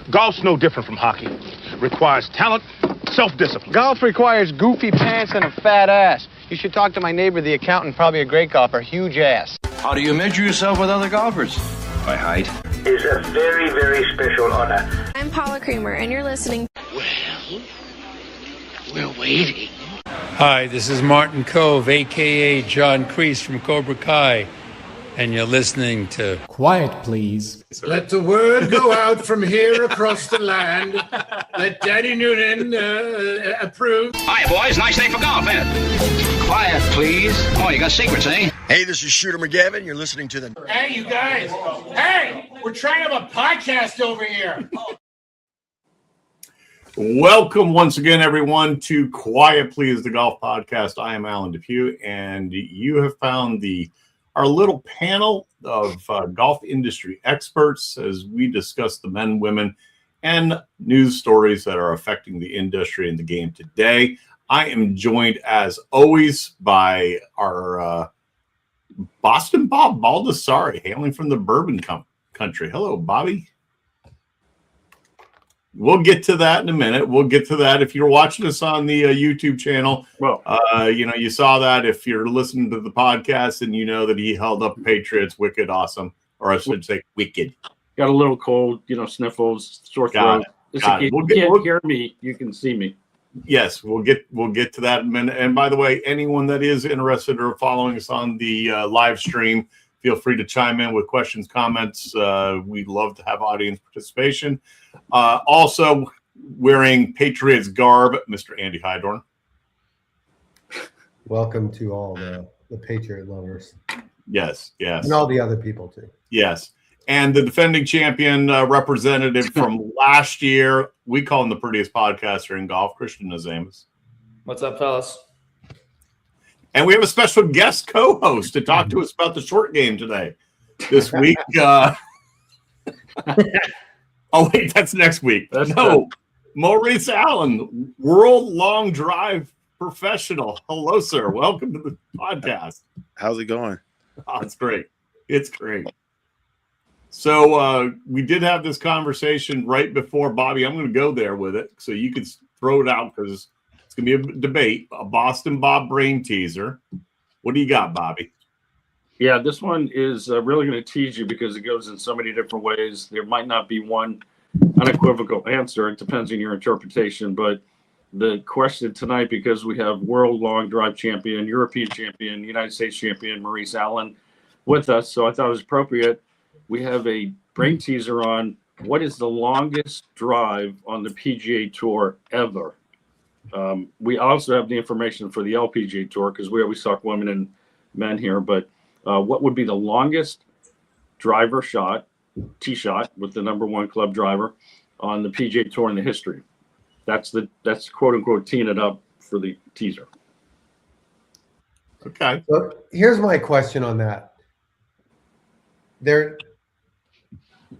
Golf's no different from hockey. Requires talent, self-discipline. Golf requires goofy pants and a fat ass. You should talk to my neighbor, the accountant, probably a great golfer, huge ass. How do you measure yourself with other golfers? By height. It's a very, very special honor. I'm Paula Creamer, and you're listening. Well, we're waiting. Hi, this is Martin Cove, a.k.a. John Kreese from Cobra Kai, and you're listening to Quiet, Please. Let the word go out from here across the land. Let Daddy Noonan approve. Hi, boys. Nice day for golf, ain't it? Quiet, please. Oh, you got secrets, eh? Hey, this is Shooter McGavin. You're listening to the... Hey, you guys. Hey, we're trying to have a podcast over here. Welcome once again, everyone, to Quiet Please, the golf podcast. I am Alan Depew, and you have found our little panel of golf industry experts as we discuss the men, women, and news stories that are affecting the industry and the game today. I am joined, as always, by our Boston Bob Baldessari, hailing from the Bourbon Country. Hello, Bobby. We'll get to that in a minute. We'll get to that. If you're watching us on the YouTube channel, well, you saw that. If you're listening to the podcast, and you know that he held up Patriots, wicked awesome, or I should say wicked. Got a little cold, sniffles, sore throat. You can't hear me, you can see me. Yes, we'll get to that in a minute. And by the way, anyone that is interested or following us on the live stream, feel free to chime in with questions, comments. We'd love to have audience participation. Also, wearing Patriots garb, Mr. Andy Hydorn. Welcome to all the Patriot lovers. Yes. And all the other people, too. Yes. And the defending champion representative from last year, we call him the prettiest podcaster in golf, Christian Nazamus. What's up, fellas? And we have a special guest co-host to talk to us about the short game today. This week. Oh, wait, that's next week. Maurice Allen, World Long Drive professional. Hello, sir. Welcome to the podcast. How's it going? Oh, it's great. It's great. So we did have this conversation right before, Bobby. I'm going to go there with it so you can throw it out because it's going to be a debate, a Boston Bob brain teaser. What do you got, Bobby? Yeah, this one is really going to tease you because it goes in so many different ways. There might not be one unequivocal answer. It depends on your interpretation. But the question tonight, because we have World Long Drive champion, European champion, United States champion, Maurice Allen with us. So I thought it was appropriate. We have a brain teaser on what is the longest drive on the PGA Tour ever. We also have the information for the LPGA Tour because we always talk women and men here. But what would be the longest driver shot, tee shot with the number one club driver on the PGA Tour in the history? That's quote unquote teeing it up for the teaser. Okay. So here's my question on that. There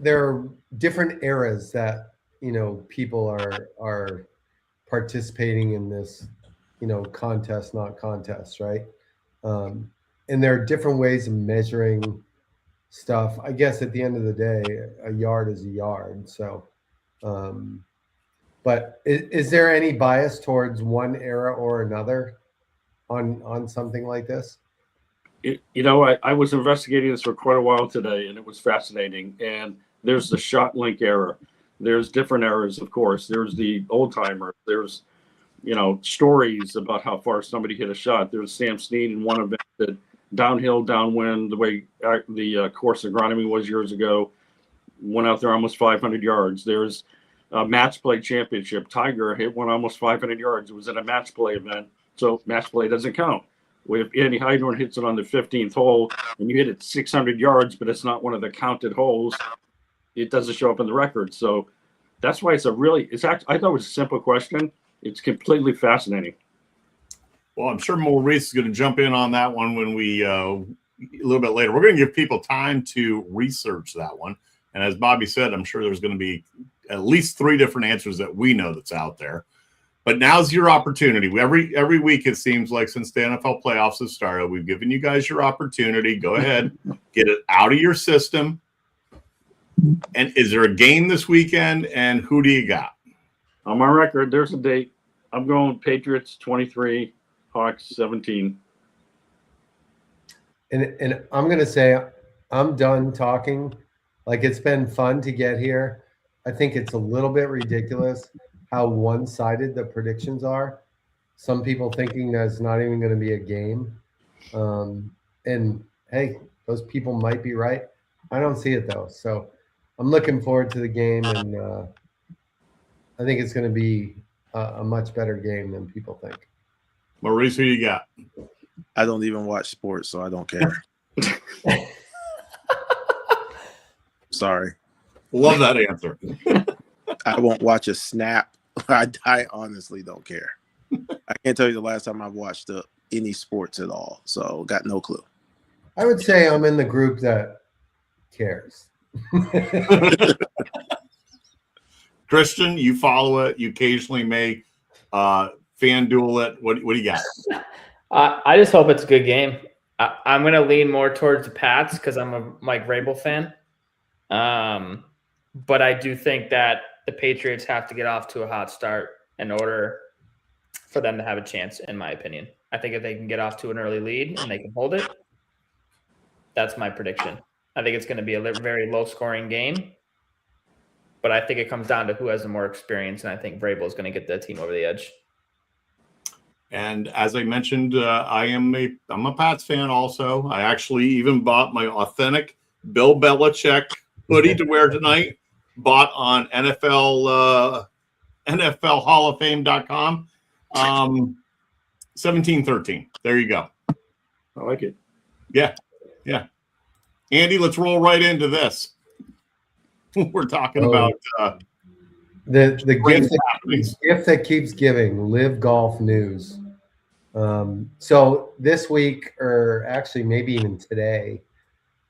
are different eras that people are participating in this contest, not contest, right? And there are different ways of measuring stuff. I guess at the end of the day, a yard is a yard. So, but is there any bias towards one era or another on something like this? I was investigating this for quite a while today, and it was fascinating. And there's the shot link error. There's different errors, of course. There's the old timer. There's, stories about how far somebody hit a shot. There's Sam Snead in one event that downhill, downwind, the way the course agronomy was years ago, went out there almost 500 yards. There's a match play championship. Tiger hit one almost 500 yards. It was in a match play event, so match play doesn't count. If Andy Hydorn hits it on the 15th hole and you hit it 600 yards, but it's not one of the counted holes, it doesn't show up in the record. So that's why I thought it was a simple question. It's completely fascinating. Well, I'm sure Maurice is going to jump in on that one when we a little bit later. We're going to give people time to research that one. And as Bobby said, I'm sure there's going to be at least 3 different answers that we know that's out there. But now's your opportunity. Every week, it seems like since the NFL playoffs have started, we've given you guys your opportunity. Go ahead, get it out of your system. And is there a game this weekend? And who do you got? On my record, there's a date. I'm going Patriots 23, Hawks 17. And I'm going to say I'm done talking. Like, it's been fun to get here. I think it's a little bit ridiculous how one-sided the predictions are. Some people thinking that it's not even going to be a game. And hey, those people might be right. I don't see it though. So I'm looking forward to the game, and I think it's going to be a much better game than people think. Maurice, who you got? I don't even watch sports, so I don't care. Sorry. Love that answer. I won't watch a snap. I honestly don't care. I can't tell you the last time I've watched any sports at all, so got no clue. I would say I'm in the group that cares. Christian, you follow it. You occasionally may FanDuel it. What do you got? I just hope it's a good game. I'm going to lean more towards the Pats because I'm a Mike Vrabel fan. But I do think that the Patriots have to get off to a hot start in order for them to have a chance, in my opinion. I think if they can get off to an early lead and they can hold it, that's my prediction. I think it's going to be a very low-scoring game, but I think it comes down to who has the more experience, and I think Vrabel is going to get the team over the edge. And as I mentioned, I'm a Pats fan also. I actually even bought my authentic Bill Belichick hoodie to wear tonight. Bought on NFL Hall of Fame.com. 17-13. There you go. I like it. Yeah. Andy, let's roll right into this. We're talking about the gift that keeps giving, LIV Golf News. So this week, or actually maybe even today,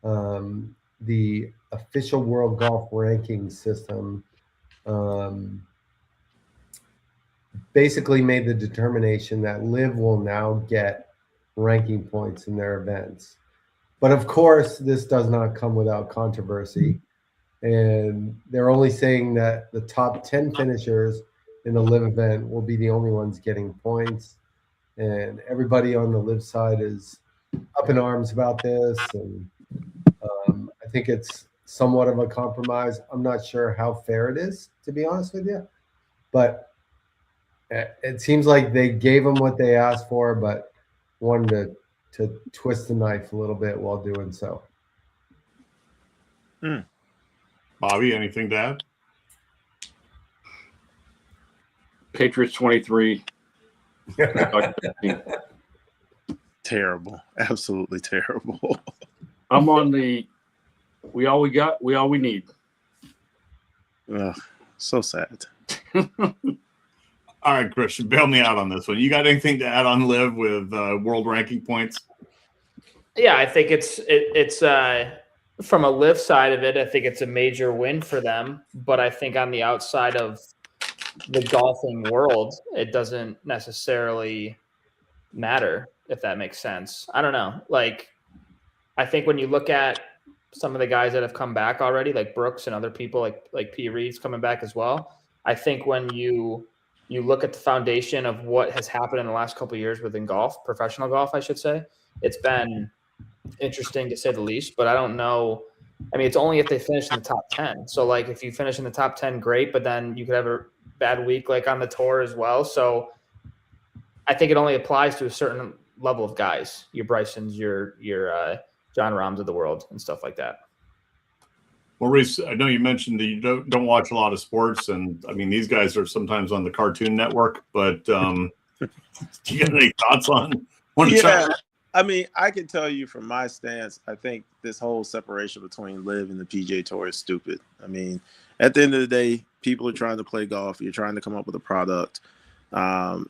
the official World Golf Ranking System basically made the determination that LIV will now get ranking points in their events. But of course, this does not come without controversy. And they're only saying that the top 10 finishers in the LIV event will be the only ones getting points. And everybody on the LIV side is up in arms about this. And I think it's somewhat of a compromise. I'm not sure how fair it is, to be honest with you. But it seems like they gave them what they asked for, but wanted to twist the knife a little bit while doing so. Bobby, anything to add? Patriots 23. Terrible. Absolutely terrible. I'm on the we all we need. So sad. All right, Christian, bail me out on this one. You got anything to add on LIV with world ranking points? Yeah, I think it's from a LIV side of it, I think it's a major win for them. But I think on the outside of the golfing world, it doesn't necessarily matter, if that makes sense. I don't know. Like, I think when you look at some of the guys that have come back already, like Brooks and other people, like P. Reed's coming back as well. I think when you look at the foundation of what has happened in the last couple of years within golf, professional golf, I should say, it's been interesting to say the least, but I don't know. I mean, it's only if they finish in the top 10. So like if you finish in the top 10, great, but then you could have a bad week like on the tour as well. So I think it only applies to a certain level of guys, your Brysons, your John Rahms of the world and stuff like that. Maurice, I know you mentioned that you don't watch a lot of sports, and I mean, these guys are sometimes on the Cartoon Network, but do you have any thoughts on one? Yeah, I mean, I can tell you from my stance, I think this whole separation between LIV and the PGA Tour is stupid. I mean, at the end of the day, people are trying to play golf. You're trying to come up with a product.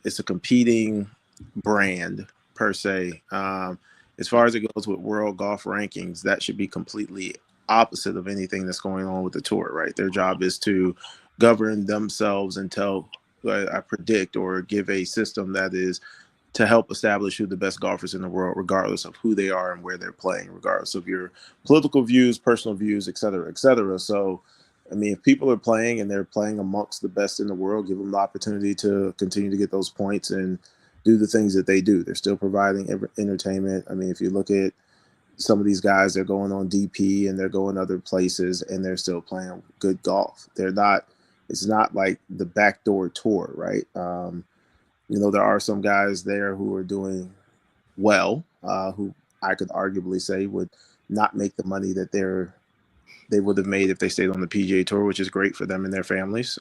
It's a competing brand per se. As far as it goes with world golf rankings, that should be completely opposite of anything that's going on with the tour, right? Their job is to govern themselves and tell, I predict, or give a system that is to help establish who the best golfers in the world, regardless of who they are and where they're playing, regardless of your political views, personal views, et cetera, et cetera. So, I mean, if people are playing and they're playing amongst the best in the world, give them the opportunity to continue to get those points and do the things that they do. They're still providing entertainment. I mean, if you look at some of these guys, they're going on DP and they're going other places and they're still playing good golf. They're not, it's not like the backdoor tour, right? You know, there are some guys there who are doing well, who I could arguably say would not make the money that they would have made if they stayed on the PGA Tour, which is great for them and their families.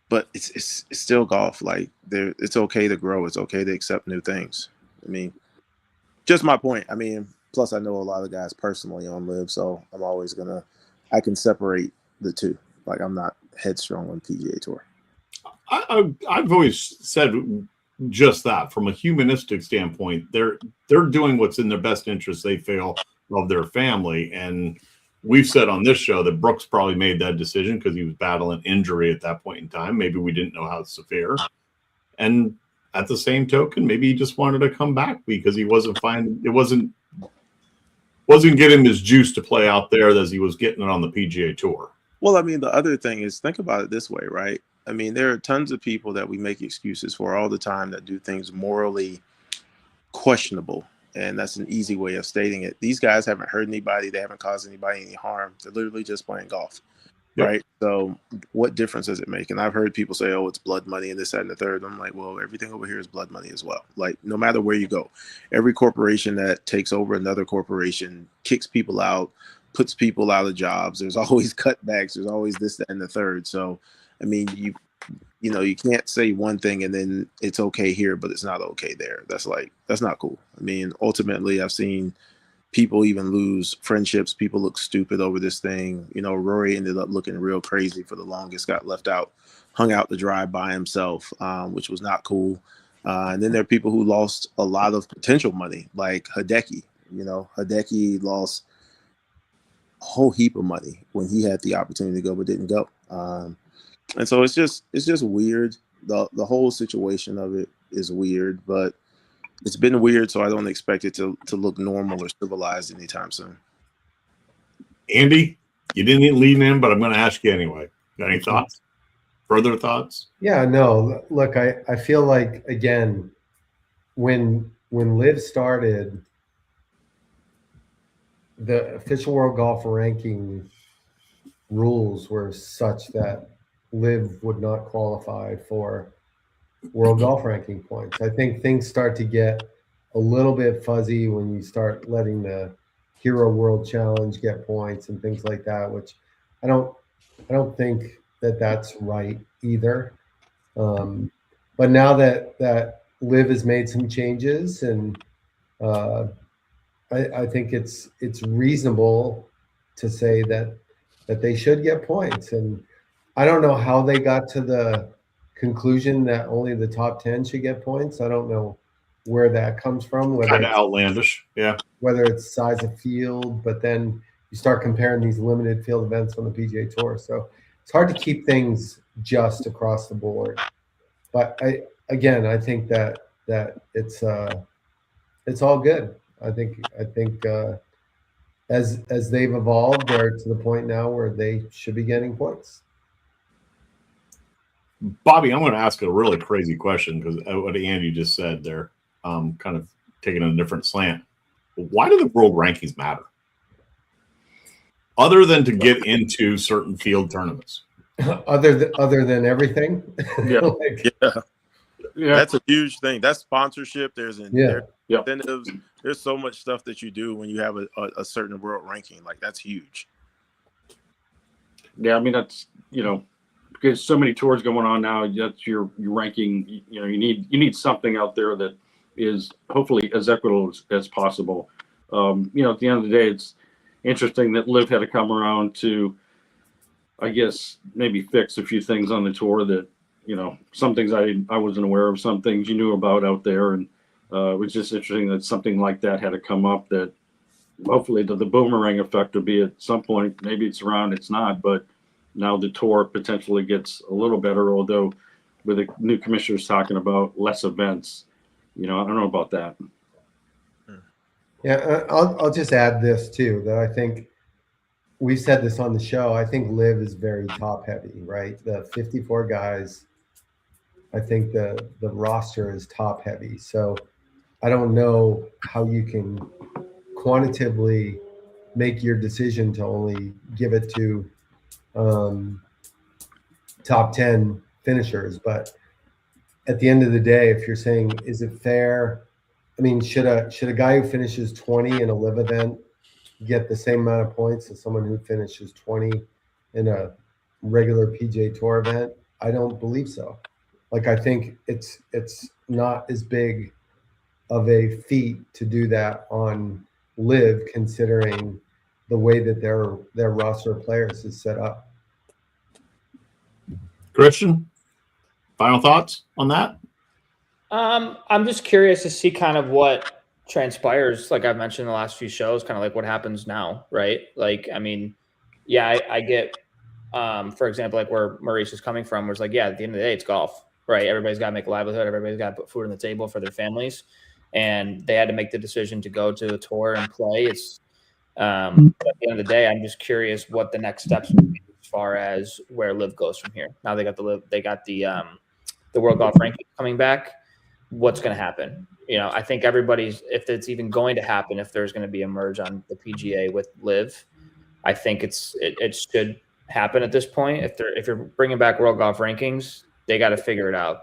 But it's still golf. Like, it's okay to grow. It's okay to accept new things. I mean, just my point. I mean, plus I know a lot of guys personally on LIV, so I'm always I can separate the two. Like, I'm not headstrong on PGA Tour. I've always said just that. From a humanistic standpoint, they're doing what's in their best interest, they feel, of their family. And we've said on this show that Brooks probably made that decision because he was battling injury at that point in time. Maybe we didn't know how severe. And at the same token, maybe he just wanted to come back because he wasn't finding it wasn't getting his juice to play out there as he was getting it on the PGA Tour. Well, I mean, the other thing is, think about it this way, right? I mean, there are tons of people that we make excuses for all the time that do things morally questionable. And that's an easy way of stating it. These guys haven't hurt anybody. They haven't caused anybody any harm. They're literally just playing golf, right? So what difference does it make? And I've heard people say, oh, it's blood money and this, that, and the third. I'm like, well, everything over here is blood money as well. Like, no matter where you go, every corporation that takes over another corporation kicks people out, puts people out of jobs. There's always cutbacks. There's always this, that, and the third. So, I mean, you know, you can't say one thing and then it's okay here, but it's not okay there. That's not cool. I mean, ultimately, I've seen people even lose friendships. People look stupid over this thing. You know, Rory ended up looking real crazy for the longest, got left out, hung out to dry by himself, which was not cool. And then there are people who lost a lot of potential money, like Hideki. You know, Hideki lost a whole heap of money when he had the opportunity to go, but didn't go. And so it's just weird. The whole situation of it is weird, but it's been weird, so I don't expect it to look normal or civilized anytime soon. Andy, you didn't lean in, but I'm going to ask you anyway. Got any thoughts? Further thoughts? Yeah, no. Look, I feel like, again, when LIV started, the official World Golf Ranking rules were such that LIV would not qualify for World Golf Ranking points. I think things start to get a little bit fuzzy when you start letting the Hero World Challenge get points and things like that, which I don't think that's right either. But now that LIV has made some changes, and I think it's reasonable to say that they should get points. And I don't know how they got to the conclusion that only the top 10 should get points. I don't know where that comes from. Kind of outlandish, yeah. Whether it's size of field, but then you start comparing these limited field events on the PGA Tour. So it's hard to keep things just across the board. But I think that it's all good. I think as they've evolved, they're to the point now where they should be getting points. Bobby, I'm going to ask a really crazy question because what Andy just said there, kind of taking a different slant. Why do the world rankings matter? Other than to get into certain field tournaments. Other than everything? Yeah. Yeah. That's a huge thing. That's sponsorship. There's incentives. There's so much stuff that you do when you have a certain world ranking. Like, that's huge. Yeah, I mean, that's, you know, because so many tours going on now, that's your ranking. You know, you need something out there that is hopefully as equitable as possible. You know, at the end of the day, it's interesting that LIV had to come around to, I guess, maybe fix a few things on the tour that, you know, some things I wasn't aware of, some things you knew about out there. And it was just interesting that something like that had to come up, that hopefully the boomerang effect will be at some point. Maybe it's around, it's not, but now the tour potentially gets a little better, although with the new commissioners talking about less events, I don't know about that. Yeah, I'll just add this too, that I think we've said this on the show. I think LIV is very top heavy, right? The 54 guys, I think the roster is top heavy. So I don't know how you can quantitatively make your decision to only give it to top 10 finishers. But at the end of the day, if you're saying, is it fair? I mean, should a guy who finishes 20 in a LIV event get the same amount of points as someone who finishes 20 in a regular PGA Tour event? I don't believe so. Like, I think it's not as big of a feat to do that on LIV, considering the way that their roster of players is set up. Christian, final thoughts on that? I'm just curious to see kind of what transpires, like I've mentioned in the last few shows, kind of like what happens now, right? Like, I mean, yeah, I get, for example, like where Maurice is coming from, where it's like, yeah, at the end of the day, it's golf, right? Everybody's got to make a livelihood. Everybody's got to put food on the table for their families. And they had to make the decision to go to the tour and play. It's, at the end of the day, I'm just curious what the next steps would be as far as where LIV goes from here. Now they got the World Golf Rankings coming back. What's going to happen? I think everybody's, if it's even going to happen, if there's going to be a merge on the PGA with LIV, I think it should happen at this point. If you're bringing back World Golf Rankings, they got to figure it out,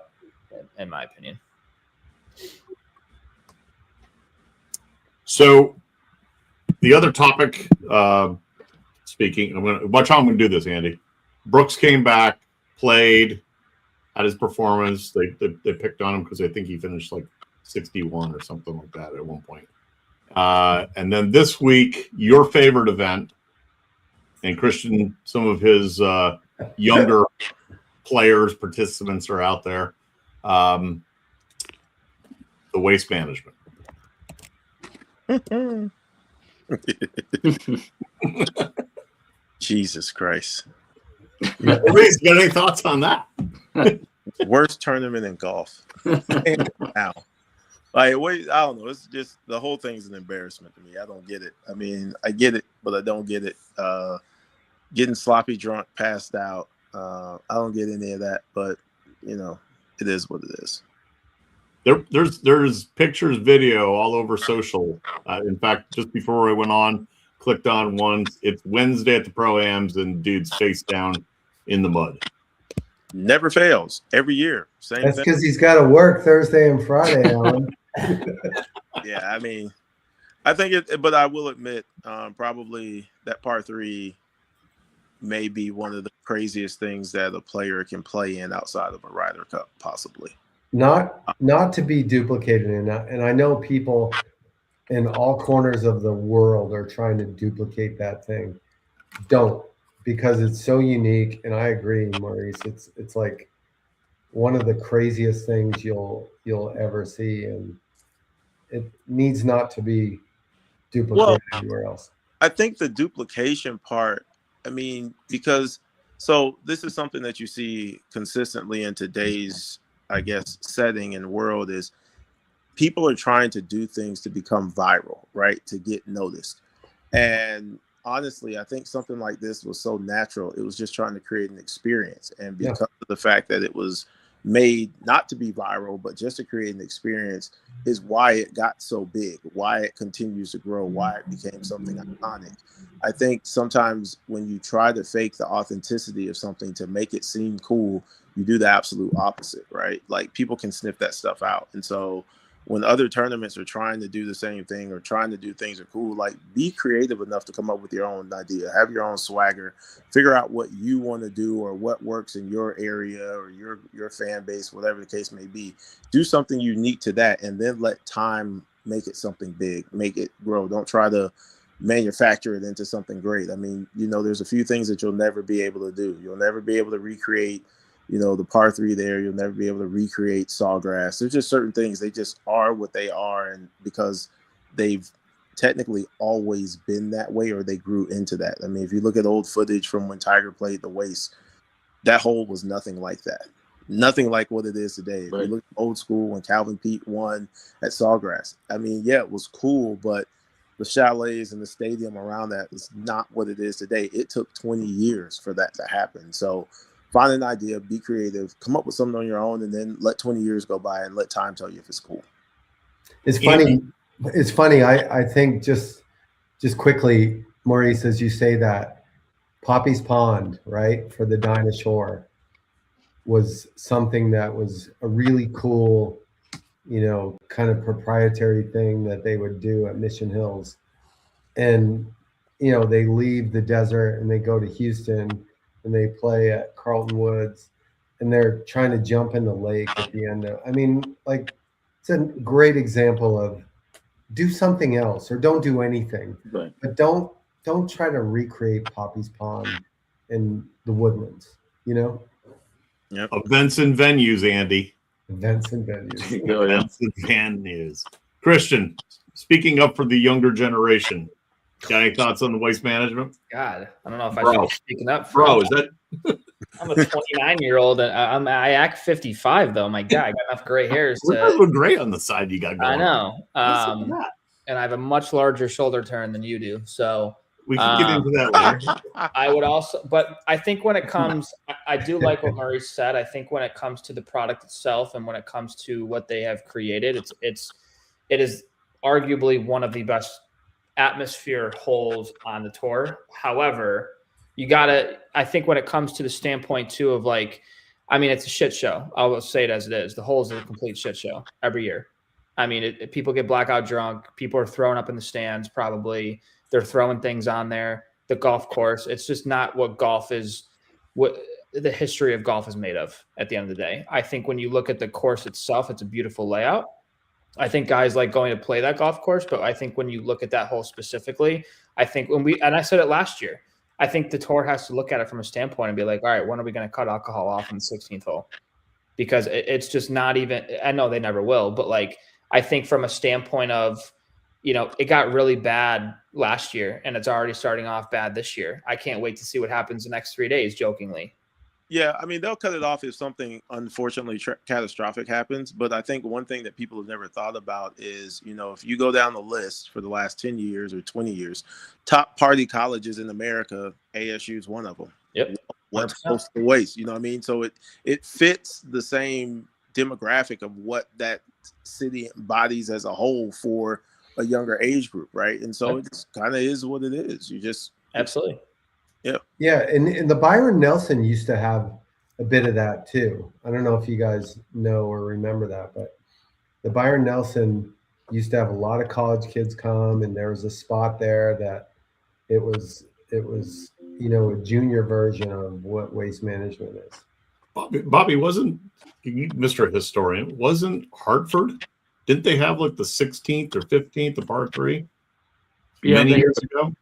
in my opinion. So the other topic, speaking, watch how I'm going to do this, Andy. Brooks came back, played, had his performance. They picked on him because I think he finished like 61 or something like that at one point. And then this week, your favorite event, and Christian, some of his younger players, participants are out there. The waste management. Jesus Christ. Maurice, got any thoughts on that? Worst tournament in golf. Now. Like, wait, I don't know. It's just the whole thing's an embarrassment to me. I don't get it. I mean, I get it, but I don't get it. Getting sloppy drunk, passed out. I don't get any of that, but it is what it is. There's pictures, video all over social. In fact, just before I went on, clicked on one. It's Wednesday at the Pro-Ams, and dude's face down in the mud. Never fails. Every year. Same That's thing. because he's got to work Thursday and Friday, Alan. Yeah, I mean, I think it, but I will admit, probably that par 3 may be one of the craziest things that a player can play in outside of a Ryder Cup, possibly. Not to be duplicated, and I know people in all corners of the world are trying to duplicate that thing. Don't, because it's so unique. And I agree, Maurice. It's like one of the craziest things you'll ever see, and it needs not to be duplicated anywhere else. I think the duplication part, I mean, because so this is something that you see consistently in today's, I guess, setting and world, is people are trying to do things to become viral, right? To get noticed. And honestly, I think something like this was so natural. It was just trying to create an experience. And because of the fact that it was made not to be viral, but just to create an experience, is why it got so big, why it continues to grow, why it became something iconic. I think sometimes when you try to fake the authenticity of something to make it seem cool, you do the absolute opposite, right? Like, people can sniff that stuff out. And so when other tournaments are trying to do the same thing or trying to do things that are cool, like, be creative enough to come up with your own idea, have your own swagger, figure out what you want to do or what works in your area or your fan base, whatever the case may be. Do something unique to that, and then let time make it something big, make it grow. Don't try to manufacture it into something great. I mean, there's a few things that you'll never be able to do. You'll never be able to recreate the par 3 there. You'll never be able to recreate Sawgrass. There's just certain things. They just are what they are. And because they've technically always been that way, or they grew into that. I mean, if you look at old footage from when Tiger played the Waste, that hole was nothing like that. nothing like what it is today. If Right. you look at old school when Calvin Pete won at Sawgrass, I mean, yeah, it was cool, but the chalets and the stadium around that is not what it is today. It took 20 years for that to happen. So find an idea, be creative, come up with something on your own, and then let 20 years go by and let time tell you if it's cool. It's funny. It's funny. I think just quickly, Maurice, as you say that, Poppy's Pond, right, for the dinosaur was something that was a really cool, kind of proprietary thing that they would do at Mission Hills. And, they leave the desert and they go to Houston and they play at Carlton Woods and they're trying to jump in the lake at the end of, it's a great example of do something else or don't do anything, Right. but don't try to recreate Poppy's Pond in the Woodlands, Yep. Events and venues, Andy. Events and venues. Oh, yeah. Events and venues. Christian, speaking up for the younger generation, got any thoughts on the waste management? God, I don't know if I Bro. should be speaking up. For Bro, is that I'm a 29-year-old, and I act 55 though. My God, I got enough gray hairs Look to. look great on the side you got going? I know, Listen to that. and I have a much larger shoulder turn than you do. So We can get into that later. I would also, but I think when it comes, I do like what Maurice said. I think when it comes to the product itself and when it comes to what they have created, it is arguably one of the best atmosphere holes on the tour. However, I think when it comes to the standpoint too of it's a shit show. I'll say it as it is. The holes are a complete shit show every year. I mean, people get blackout drunk. People are throwing up in the stands. Probably they're throwing things on there. The golf course, it's just not what golf is, what the history of golf is made of at the end of the day. I think when you look at the course itself, it's a beautiful layout. I think guys like going to play that golf course, but I think when you look at that hole specifically, I think and I said it last year, I think the tour has to look at it from a standpoint and be like, all right, when are we going to cut alcohol off in the 16th hole? Because it's just not even, I know they never will, but I think from a standpoint of, it got really bad last year and it's already starting off bad this year. I can't wait to see what happens the next 3 days, jokingly. Yeah, I mean, they'll cut it off if something unfortunately catastrophic happens. But I think one thing that people have never thought about is, if you go down the list for the last 10 years or 20 years, top party colleges in America, ASU is one of them. Yep. What's close to waste, you know what I mean? So it fits the same demographic of what that city embodies as a whole for a younger age group, right? And so it kind of is what it is. You just absolutely. Yeah. Yeah, and the Byron Nelson used to have a bit of that too. I don't know if you guys know or remember that, but the Byron Nelson used to have a lot of college kids come, and there was a spot there that it was a junior version of what waste management is. Bobby, wasn't Mr. Historian, wasn't Hartford? Didn't they have the 16th or 15th of par 3 many years ago?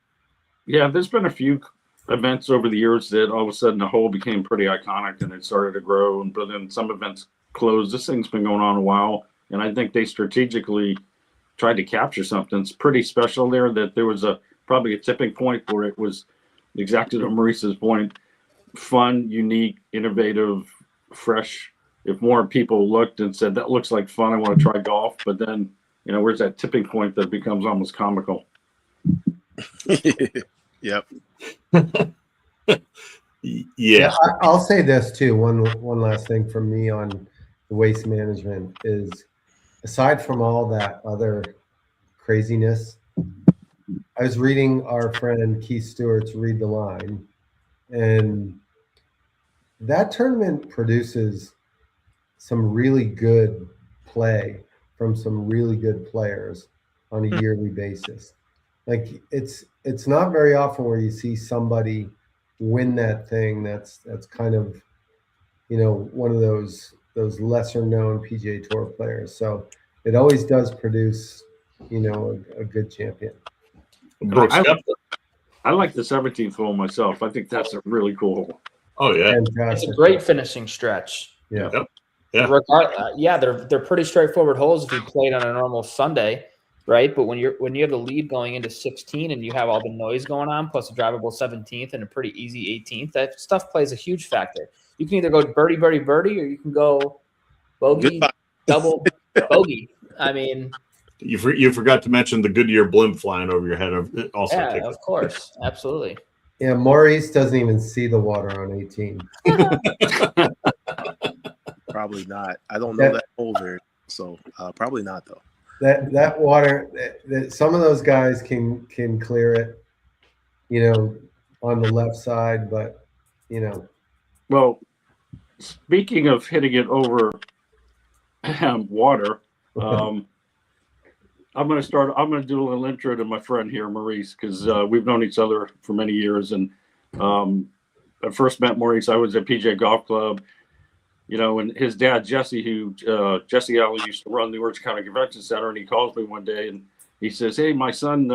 Yeah, there's been a few events over the years that all of a sudden the hole became pretty iconic and it started to grow, but then some events closed. This thing's been going on a while, and I think they strategically tried to capture something. It's pretty special there that there was probably a tipping point where it was exactly to Maurice's point, fun, unique, innovative, fresh. If more people looked and said, that looks like fun, I want to try golf, but then, where's that tipping point that becomes almost comical? Yep. Yeah. I'll say this too. One last thing from me on the waste management is, aside from all that other craziness, I was reading our friend Keith Stewart's Read the Line, and that tournament produces some really good play from some really good players on a yearly basis. It's not very often where you see somebody win that thing that's kind of one of those lesser known PGA Tour players. So it always does produce a good champion. I like the 17th hole myself. I think that's a really cool hole. Oh yeah, it's a great finishing stretch. Yeah. Yep. Yeah. They're pretty straightforward holes if you played on a normal Sunday. right? But when you have the lead going into 16 and you have all the noise going on, plus a drivable 17th and a pretty easy 18th, that stuff plays a huge factor. You can either go birdie, birdie, birdie, or you can go bogey, Goodbye. double, bogey. I mean, You forgot to mention the Goodyear blimp flying over your head. Also, yeah, of course, absolutely. Yeah, Maurice doesn't even see the water on 18. Probably not. I don't know that hole very well, so probably not though. That water, some of those guys can clear it, on the left side, but Well, speaking of hitting it over water, I'm going to do a little intro to my friend here, Maurice, because we've known each other for many years. And I first met Maurice, I was at PJ Golf Club, and his dad, Jesse Allen used to run the Orange County Convention Center. And he calls me one day and he says, "Hey, my son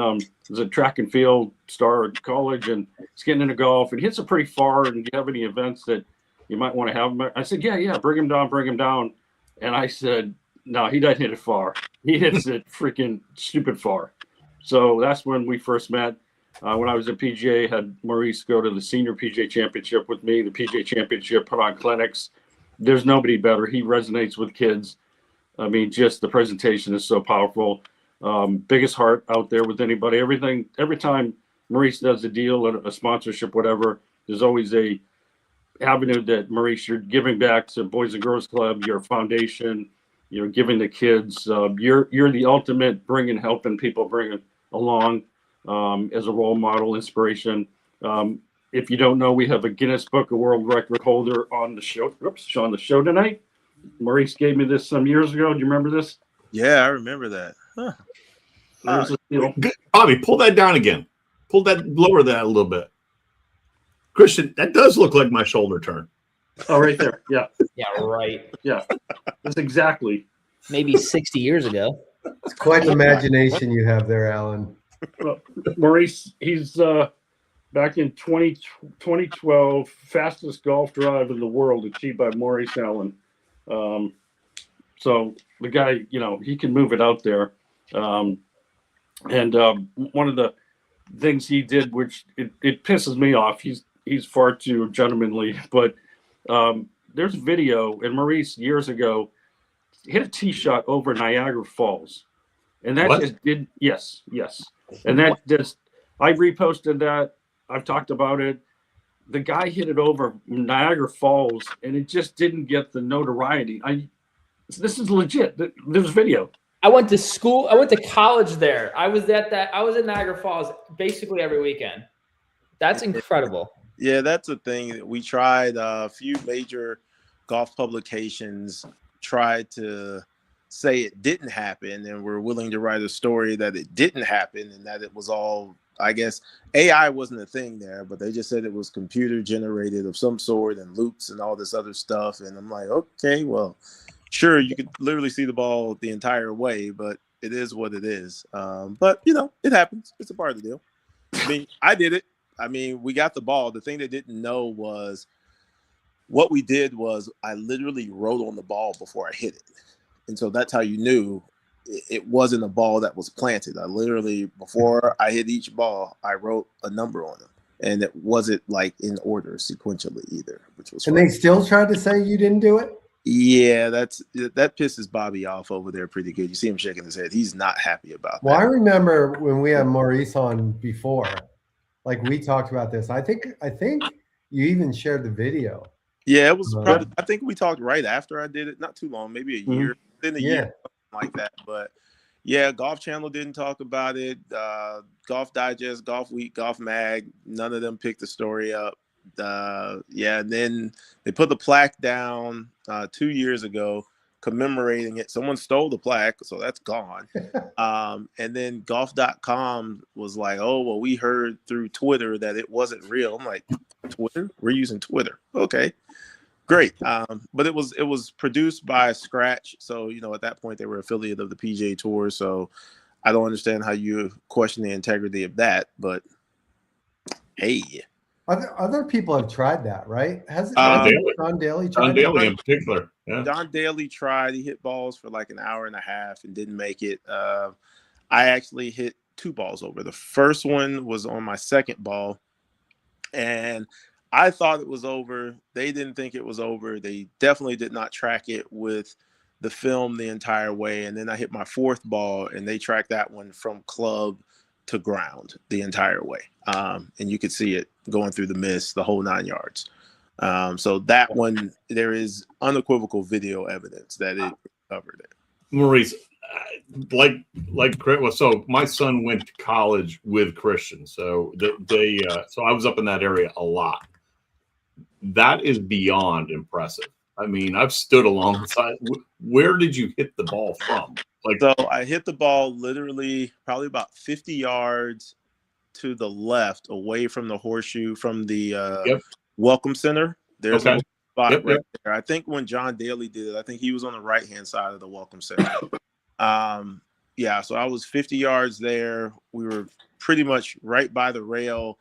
is a track and field star at college and he's getting into golf and hits it pretty far. And do you have any events that you might want to have him?" I said, yeah, bring him down. And I said, "No, he doesn't hit it far. He hits it freaking stupid far." So that's when we first met. When I was at PGA, had Maurice go to the senior PGA championship with me. The PGA championship put on clinics. There's nobody better. He resonates with kids. I mean, just the presentation is so powerful. Biggest heart out there with anybody. Every time Maurice does a deal, a sponsorship, whatever, there's always a avenue that Maurice, you're giving back to Boys and Girls Club, your foundation, you're giving the kids. You're the ultimate helping people bring it along as a role model, inspiration. If you don't know, we have a Guinness Book of World Record holder on the show. On the show tonight. Maurice gave me this some years ago. Do you remember this? Yeah, I remember that. Huh. Bobby, pull that down again. Lower that a little bit. Christian, that does look like my shoulder turn. Oh, right there. Yeah. Yeah, right. Yeah. That's exactly. Maybe 60 years ago. It's quite an imagination you have there, Alan. Well, Maurice, he's back in 2012, fastest golf drive in the world achieved by Maurice Allen. So the guy, he can move it out there. And one of the things he did, which it pisses me off, he's far too gentlemanly, but there's video, and Maurice years ago hit a tee shot over Niagara Falls. And that just did, yes. And that just, I reposted that. I've talked about it. The guy hit it over Niagara Falls, and it just didn't get the notoriety. This is legit. There's video. I went to school. I went to college there. I was at Niagara Falls basically every weekend. That's incredible. Yeah, that's a thing. We tried a few major golf publications tried to say it didn't happen, and we're willing to write a story that it didn't happen and that it was all, I guess, AI wasn't a thing there, but they just said it was computer generated of some sort and loops and all this other stuff. And I'm like, okay, well, sure, you could literally see the ball the entire way, but it is what it is. But, it happens. It's a part of the deal. I mean, I did it. I mean, we got the ball. The thing they didn't know was what we did was I literally wrote on the ball before I hit it. And so that's how you knew it wasn't a ball that was planted. I literally, before I hit each ball, I wrote a number on them. And it wasn't like in order sequentially either, which was And they still tried to say you didn't do it? Yeah, that pisses Bobby off over there pretty good. You see him shaking his head. He's not happy about that. Well, I remember when we had Maurice on before, like we talked about this. I think you even shared the video. Yeah, it was probably, I think we talked right after I did it. Not too long, maybe a year. Within a year, something like that. But yeah, Golf Channel didn't talk about it. Golf Digest, Golf Week, Golf Mag, none of them picked the story up. And then they put the plaque down 2 years ago commemorating it. Someone stole the plaque, so that's gone. And then golf.com was like, oh, well, we heard through Twitter that it wasn't real. I'm like, Twitter? We're using Twitter. Okay, great. But it was produced by Scratch. So, at that point they were affiliate of the PGA Tour. So I don't understand how you question the integrity of that, but hey. Other people have tried that, right? Has John Daly tried? John Daly in particular. Yeah. John Daly tried. He hit balls for like an hour and a half and didn't make it. I actually hit 2 balls over. The first one was on my second ball, and I thought it was over. They didn't think it was over. They definitely did not track it with the film the entire way. And then I hit my 4th ball, and they tracked that one from club to ground the entire way. And you could see it going through the mist, the whole 9 yards. So that one, there is unequivocal video evidence that it covered it. Maurice, like so my son went to college with Christian, so so I was up in that area a lot. That is beyond impressive. I mean, I've stood alongside. Where did you hit the ball from? So I hit the ball literally probably about 50 yards to the left, away from the horseshoe, from the Welcome Center. There's a spot right there. I think when John Daly did it, I think he was on the right-hand side of the Welcome Center. So I was 50 yards there. We were pretty much right by the rail.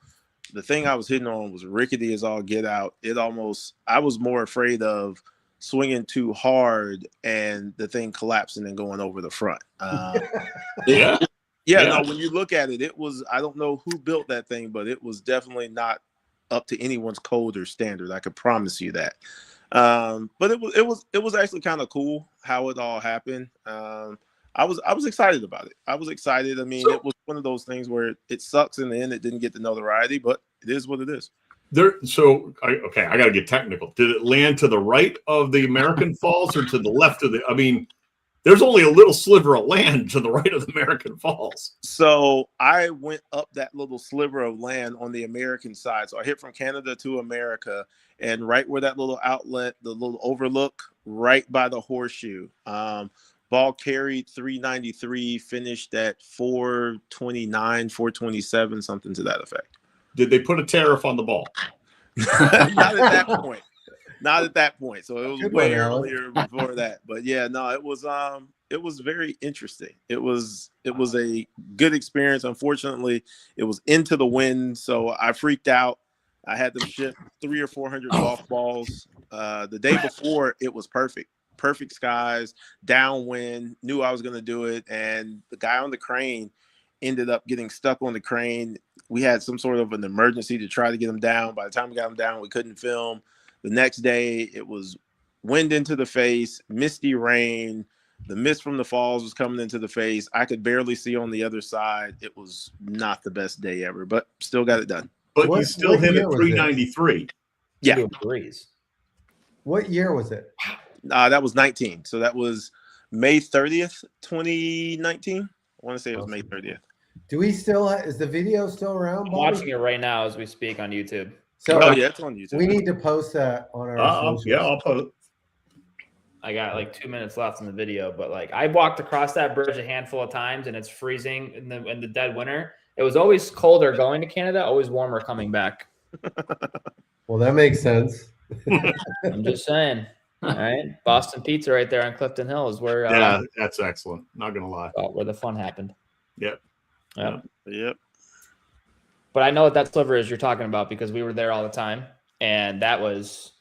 The thing I was hitting on was rickety as all get out. I was more afraid of swinging too hard and the thing collapsing and going over the front. No, when you look at it, it was, I don't know who built that thing, but it was definitely not up to anyone's code or standard. I could promise you that. But it was actually kind of cool how it all happened. I was excited about it. I was excited. I mean, it was one of those things where it sucks in the end. It didn't get the notoriety, but it is what it is. I got to get technical. Did it land to the right of the American Falls or to the left of the? I mean, there's only a little sliver of land to the right of the American Falls. So I went up that little sliver of land on the American side. So I hit from Canada to America, and right where that little outlet, the little overlook, right by the horseshoe. Ball carried 393, finished at 429, 427, something to that effect. Did they put a tariff on the ball? Not at that point. Not at that point. So it was way earlier before that. But yeah, no, it was very interesting. It was a good experience. Unfortunately, it was into the wind, so I freaked out. I had to ship 300 or 400 golf balls. The day before, it was perfect. Perfect skies, downwind, knew I was going to do it. And the guy on the crane ended up getting stuck on the crane. We had some sort of an emergency to try to get him down. By the time we got him down, we couldn't film. The next day, it was wind into the face, misty rain. The mist from the falls was coming into the face. I could barely see on the other side. It was not the best day ever, but still got it done. But you still hit it 393. Yeah. What year was it? That was 19. So that was May 30th, 2019. I want to say it was May 30th. Do we still is the video still around? I'm watching it right now as we speak on YouTube. So yeah, it's on YouTube. We need to post that on our socials. Yeah, I'll post. I got like 2 minutes left in the video, but like I walked across that bridge a handful of times, and it's freezing in the dead winter. It was always colder going to Canada, always warmer coming back. Well, that makes sense. I'm just saying. All right, Boston Pizza right there on Clifton Hill is where. Yeah, that's excellent. Not gonna lie. Where the fun happened. Yep. But I know what that sliver is you're talking about because we were there all the time, and that's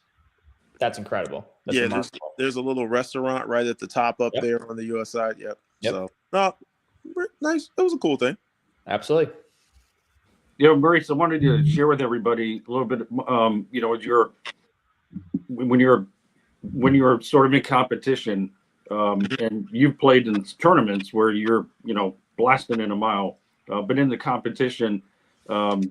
incredible. That's there's a little restaurant right at the top up there on the U.S. side. Yep. So nice. That was a cool thing. Absolutely. Maurice, I wanted to share with everybody a little bit. When you're sort of in competition, and you've played in tournaments where you're blasting in a mile, but in the competition,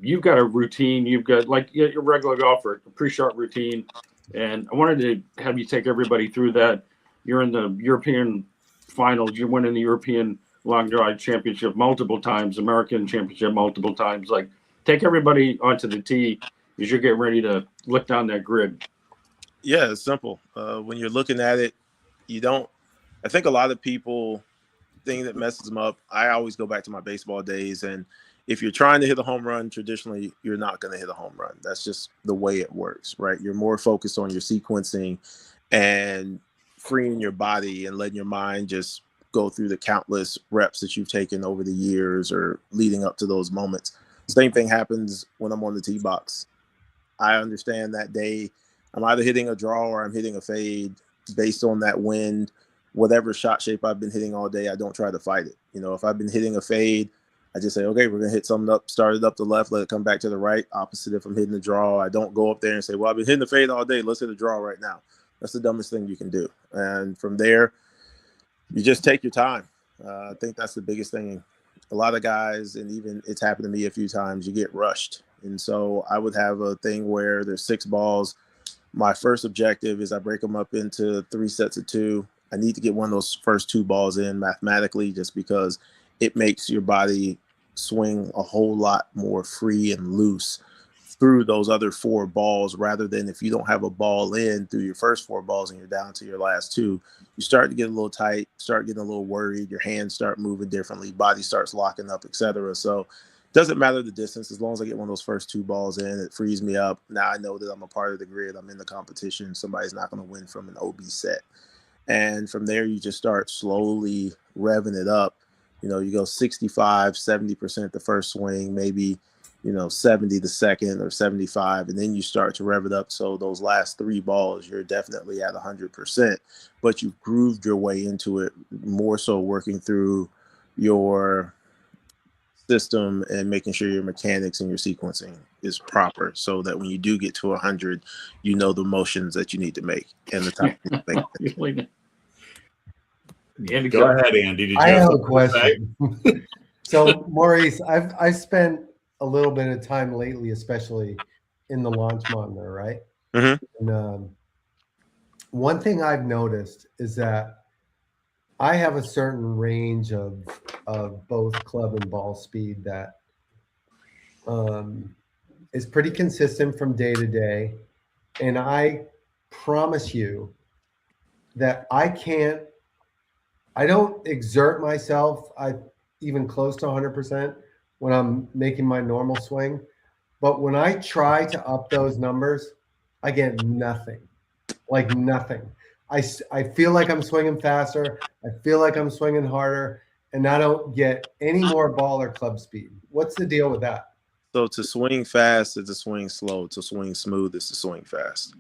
you've got a routine. You've got like your regular golfer, a pre-shot routine, and I wanted to have you take everybody through that. You're in the European finals. You're winning the European Long Drive Championship multiple times, American Championship multiple times. Like, take everybody onto the tee as you're getting ready to look down that grid. Yeah, it's simple. When you're looking at it, I think a lot of people, thing that messes them up, I always go back to my baseball days, and if you're trying to hit a home run, traditionally, you're not going to hit a home run. That's just the way it works, right? You're more focused on your sequencing and freeing your body and letting your mind just go through the countless reps that you've taken over the years or leading up to those moments. Same thing happens when I'm on the tee box. I understand that day I'm either hitting a draw or I'm hitting a fade based on that wind. whatever shot shape I've been hitting all day, I don't try to fight it. You know, if I've been hitting a fade, I just say, okay, we're going to hit something up, start it up the left, let it come back to the right. Opposite if I'm hitting the draw. I don't go up there and say, well, I've been hitting the fade all day. Let's hit a draw right now. That's the dumbest thing you can do. And from there, you just take your time. I think that's the biggest thing. A lot of guys, and even it's happened to me a few times, you get rushed. And so I would have a thing where there's 6 balls. My first objective is I break them up into 3 sets of 2. I need to get one of those first 2 balls in mathematically, just because it makes your body swing a whole lot more free and loose through those other 4 balls, rather than if you don't have a ball in through your first 4 balls and you're down to your last 2, you start to get a little tight, start getting a little worried, your hands start moving differently, body starts locking up, etc. So it doesn't matter the distance, as long as I get one of those first 2 balls in, it frees me up. Now I know that I'm a part of the grid, I'm in the competition, somebody's not going to win from an OB set. And from there, you just start slowly revving it up. You know, you go 65, 70% the first swing, maybe, 70 the second or 75, and then you start to rev it up. So those last 3 balls, you're definitely at 100%, but you've grooved your way into it, more so working through your system and making sure your mechanics and your sequencing is proper, so that when you do get to 100, you know the motions that you need to make and the time you need to make. Andy, go ahead, Andy. Did you I have have a question. So, Maurice, I've spent a little bit of time lately, especially in the launch monitor, right? Mm-hmm. And one thing I've noticed is that I have a certain range of both club and ball speed that is pretty consistent from day to day. And I promise you that I don't exert myself even close to 100% when I'm making my normal swing. But when I try to up those numbers, I get nothing, like nothing. I feel like I'm swinging faster. I feel like I'm swinging harder, and I don't get any more ball or club speed. What's the deal with that? So to swing fast is to swing slow. To swing smooth is to swing fast.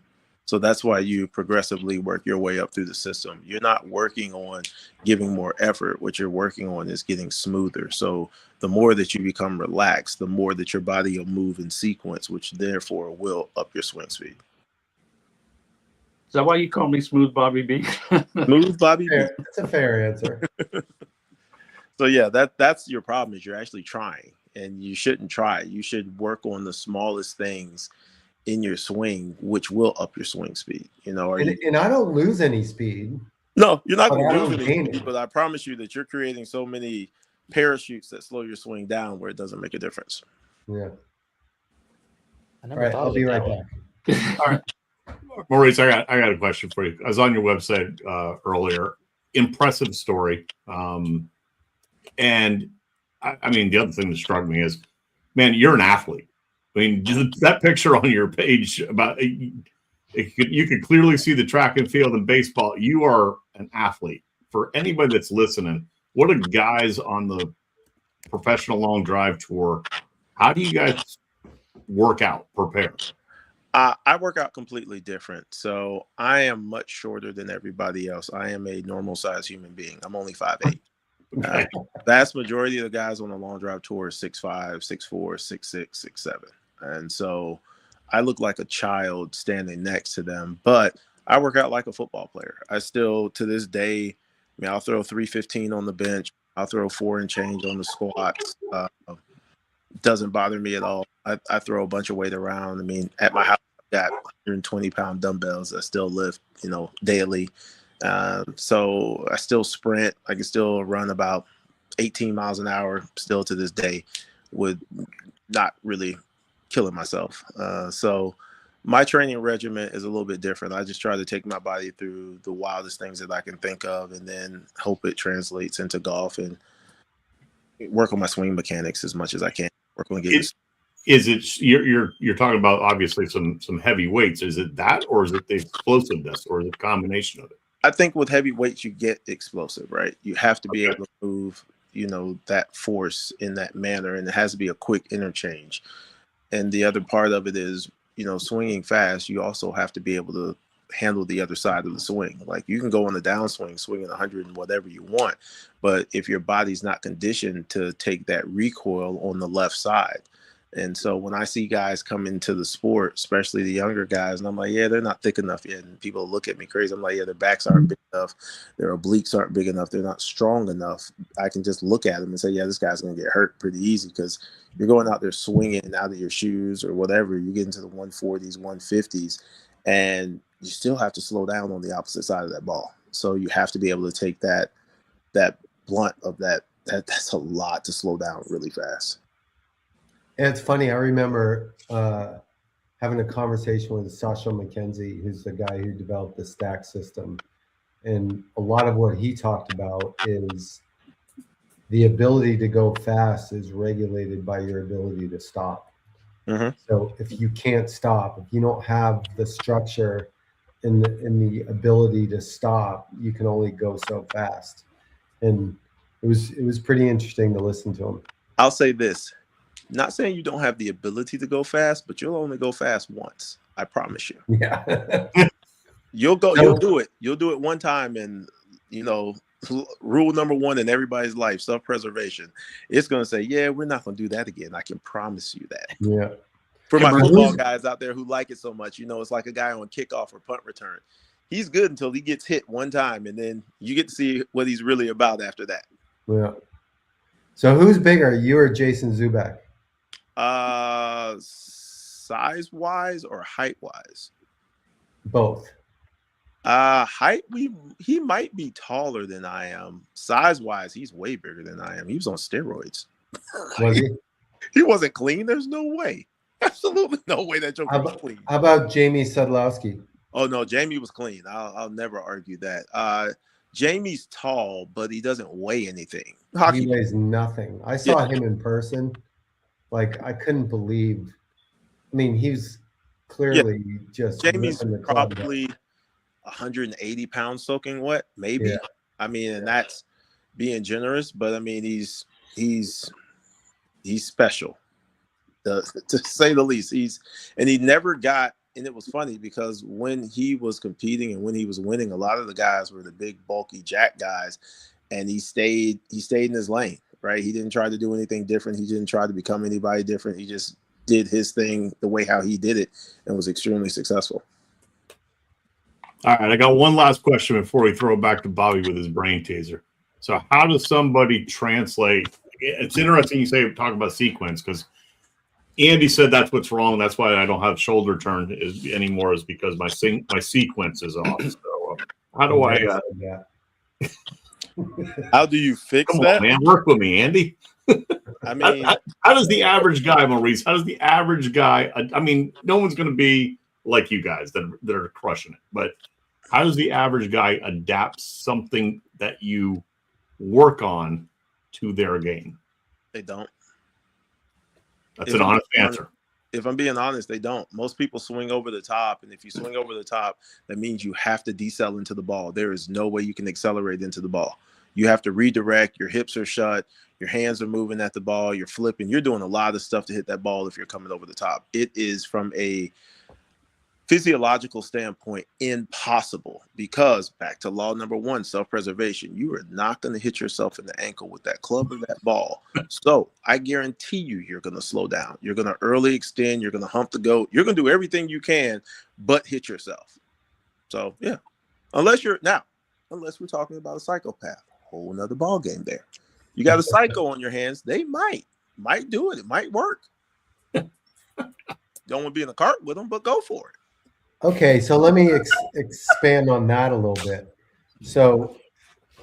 So that's why you progressively work your way up through the system. You're not working on giving more effort. What you're working on is getting smoother. So the more that you become relaxed, the more that your body will move in sequence, which therefore will up your swing speed. Is that why you call me Smooth Bobby B? Smooth Bobby B. That's a fair answer. So yeah, that's your problem, is you're actually trying, and you shouldn't try. You should work on the smallest things in your swing, which will up your swing speed. And I don't lose any speed. No, you're not going But I to don't lose any gain speed, it. but I promise you that you're creating so many parachutes that slow your swing down where it doesn't make a difference. Yeah. I All right, I'll be right back. All right. Maurice, I got a question for you. I was on your website earlier. Impressive story. And I mean, the other thing that struck me is, man, you're an athlete. I mean, that picture on your page about you could clearly see the track and field and baseball. You are an athlete. For anybody that's listening, what are guys on the professional long drive tour? How do you guys work out, prepare? I work out completely different. So I am much shorter than everybody else. I am a normal sized human being. I'm only 5'8". Okay. Vast majority of the guys on the long drive tour is 6'5", 6'4", 6'6", 6'7". And so I look like a child standing next to them, but I work out like a football player. I still, to this day, I'll throw 315 on the bench. I'll throw 4 and change on the squats. Doesn't bother me at all. I throw a bunch of weight around. I mean, at my house, I've got 120-pound dumbbells I still lift, daily. So I still sprint. I can still run about 18 miles an hour still to this day with not really killing myself. So my training regimen is a little bit different. I just try to take my body through the wildest things that I can think of, and then hope it translates into golf and work on my swing mechanics as much as I can. Work on getting. Is it you're talking about obviously some heavy weights? Is it that, or is it the explosiveness, or is it a combination of it? I think with heavy weights you get explosive, right? You have to be able to move, that force in that manner, and it has to be a quick interchange. And the other part of it is, swinging fast, you also have to be able to handle the other side of the swing. Like you can go on the downswing, swinging 100 and whatever you want, but if your body's not conditioned to take that recoil on the left side. And so when I see guys come into the sport, especially the younger guys, and I'm like, yeah, they're not thick enough yet. And people look at me crazy. I'm like, yeah, their backs aren't big enough. Their obliques aren't big enough. They're not strong enough. I can just look at them and say, yeah, this guy's going to get hurt pretty easy because you're going out there swinging out of your shoes or whatever. You get into the 140s, 150s, and you still have to slow down on the opposite side of that ball. So you have to be able to take that blunt of that's a lot to slow down really fast. And it's funny. I remember having a conversation with Sasha McKenzie, who's the guy who developed the stack system. And a lot of what he talked about is the ability to go fast is regulated by your ability to stop. Mm-hmm. So if you can't stop, if you don't have the structure and the ability to stop, you can only go so fast. And it was pretty interesting to listen to him. I'll say this. Not saying you don't have the ability to go fast, but you'll only go fast once. I promise you. Yeah. You'll do it. You'll do it one time, and rule number one in everybody's life, self-preservation. It's going to say, yeah, we're not going to do that again. I can promise you that. Yeah. For my football guys out there who like it so much, it's like a guy on kickoff or punt return. He's good until he gets hit one time, and then you get to see what he's really about after that. Yeah. So who's bigger, you or Jason Zubak? Size-wise or height-wise? Both. Height, he might be taller than I am. Size-wise, he's way bigger than I am. He was on steroids. Was he? He wasn't clean. There's no way. Absolutely no way that joker was clean. How about Jamie Sadlowski? Oh no, Jamie was clean. I'll never argue that. Jamie's tall, but he doesn't weigh anything. He weighs nothing. I saw him in person. Like, I couldn't believe. I mean, he's clearly just. Jamie's probably 180 pounds soaking wet, maybe. Yeah. I mean, and that's being generous, but I mean, he's special, to say the least. He never got. And it was funny because when he was competing and when he was winning, a lot of the guys were the big, bulky jack guys, and he stayed in his lane, right? He didn't try to do anything different. He didn't try to become anybody different. He just did his thing the way how he did it and was extremely successful. All right, I got one last question before we throw it back to Bobby with his brain taser. So how does somebody translate? It's interesting you talk about sequence because Andy said that's what's wrong. That's why I don't have shoulder turn anymore is because my sequence is off. So how do I? How do you fix Come that? on, man, work with me, Andy. I mean, how does the average guy, Maurice? How does the average guy? I mean, no one's going to be like you guys that are crushing it, but how does the average guy adapt something that you work on to their game? They don't. That's an honest answer. If I'm being honest, they don't. Most people swing over the top, and if you swing over the top, that means you have to decel into the ball. There is no way you can accelerate into the ball. You have to redirect. Your hips are shut. Your hands are moving at the ball. You're flipping. You're doing a lot of stuff to hit that ball if you're coming over the top. It is, from a physiological standpoint, impossible because, back to law number one, self-preservation, you are not going to hit yourself in the ankle with that club or that ball. So I guarantee you're going to slow down. You're going to early extend. You're going to hump the goat. You're going to do everything you can but hit yourself. So, yeah, unless we're talking about a psychopath, whole nother ball game there. You got a psycho on your hands. They might do it. It might work. Don't want to be in a cart with them, but go for it. Okay, so let me expand on that a little bit. So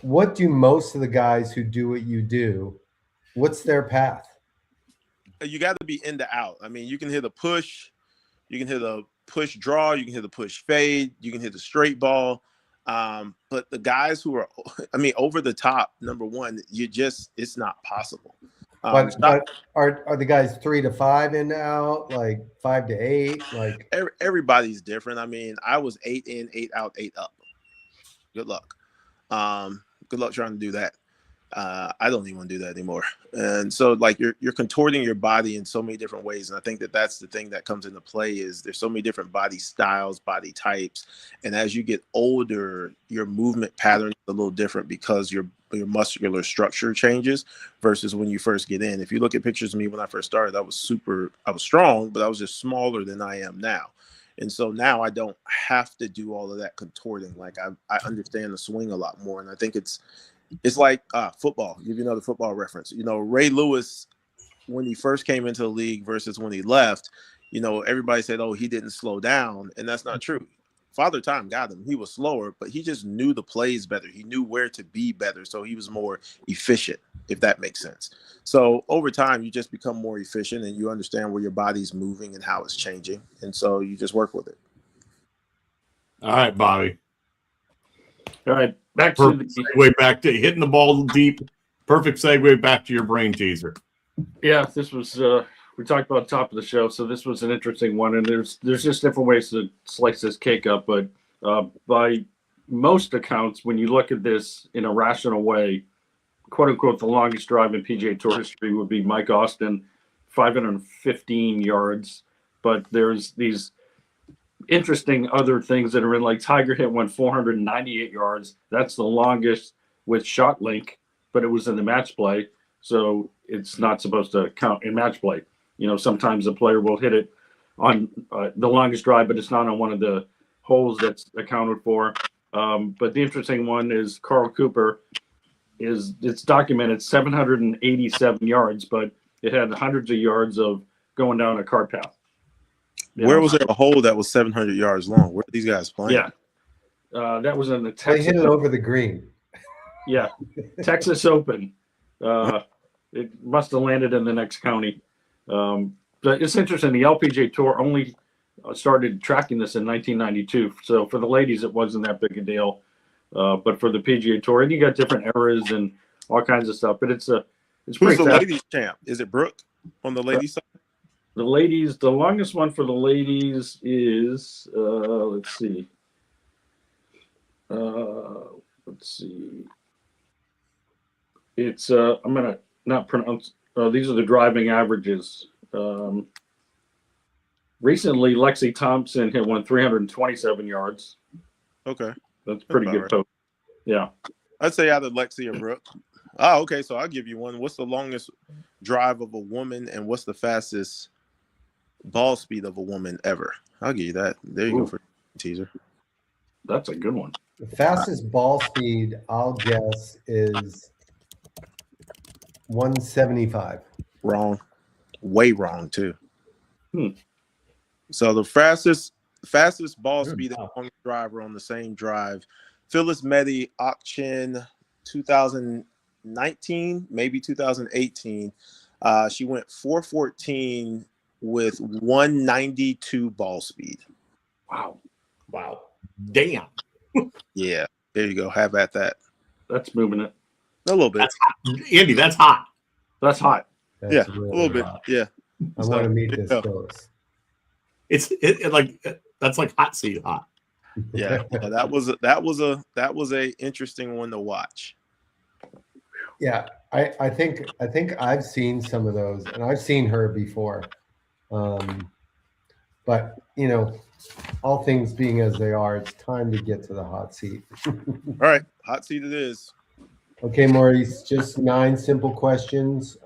what do most of the guys who do what you do, what's their path? You got to be in to out. I mean, you can hit a push, you can hit a push draw, you can hit a push fade, you can hit a straight ball. But the guys who are, over the top, number one, it's not possible. But are the guys 3 to 5 in out, like 5 to 8? Like everybody's different. I mean, I was 8 in, 8 out, 8 up. Good luck. Good luck trying to do that. I don't even want to do that anymore. And so like you're contorting your body in so many different ways. And I think that that's the thing that comes into play is there's so many different body styles, body types. And as you get older, your movement pattern is a little different because your muscular structure changes versus when you first get in. If you look at pictures of me when I first started, I was strong, but I was just smaller than I am now. And so now I don't have to do all of that contorting. Like I understand the swing a lot more. And I think it's like football. I'll give you another football reference. You know, Ray Lewis, when he first came into the league versus when he left, you know, everybody said, oh, he didn't slow down. And that's not true. Father Time got him. He was slower, but he just knew the plays better. He knew where to be better. So he was more efficient, if that makes sense. So over time, you just become more efficient and you understand where your body's moving and how it's changing. And so you just work with it. All right, Bobby. All right. Back to segue back to hitting the ball deep. Perfect segue back to your brain teaser. Yeah, this was we talked about top of the show, so this was an interesting one, and there's just different ways to slice this cake up, but by most accounts, when you look at this in a rational way, quote unquote, the longest drive in PGA Tour history would be Mike Austin, 515 yards, but there's these interesting other things that are in, like Tiger hit one 498 yards. That's the longest with shot link, but it was in the match play, so it's not supposed to count in match play. You know, sometimes a player will hit it on the longest drive, but it's not on one of the holes that's accounted for. But the interesting one is Carl Cooper. It's documented 787 yards, but it had hundreds of yards of going down a cart path. Where was there a hole that was 700 yards long? Where are these guys playing? Yeah, that was in the They Texas. hit it over the green. Yeah, Texas Open. It must have landed in the next county. But it's interesting. The LPGA Tour only started tracking this in 1992. So for the ladies, it wasn't that big a deal. But for the PGA Tour, and you got different eras and all kinds of stuff. But it's Who's pretty the fast. ladies champ? Is it Brooke on the ladies side? The ladies, the longest one for the ladies is let's see. It's I'm gonna not pronounce. These are the driving averages. Recently, Lexi Thompson hit one 327 yards. Okay, that's pretty good. Right. Post. Yeah, I'd say either Lexi or Brooke. Oh, okay. So I'll give you one. What's the longest drive of a woman, and what's the fastest ball speed of a woman ever? I'll give you that. There you go for teaser. That's a good one. The fastest ball speed, I'll guess, is 175. Wrong. Way wrong, too. So the fastest ball speed and longest driver on the same drive, Phyllis Meddy, auction 2019, maybe 2018. She went 414 with 192 ball speed. Wow. Damn. Yeah. There you go. Have at that. That's moving it. A little bit. That's hot. Andy, that's hot. That's hot. That's yeah, really a little bit. hot. Yeah. I want to meet this Phyllis. It's that's like hot seat hot. Yeah, that was a interesting one to watch. Yeah, I think I've seen some of those, and I've seen her before. But you know, all things being as they are, it's time to get to the hot seat. All right, hot seat it is. Okay, Maurice, just 9 simple questions.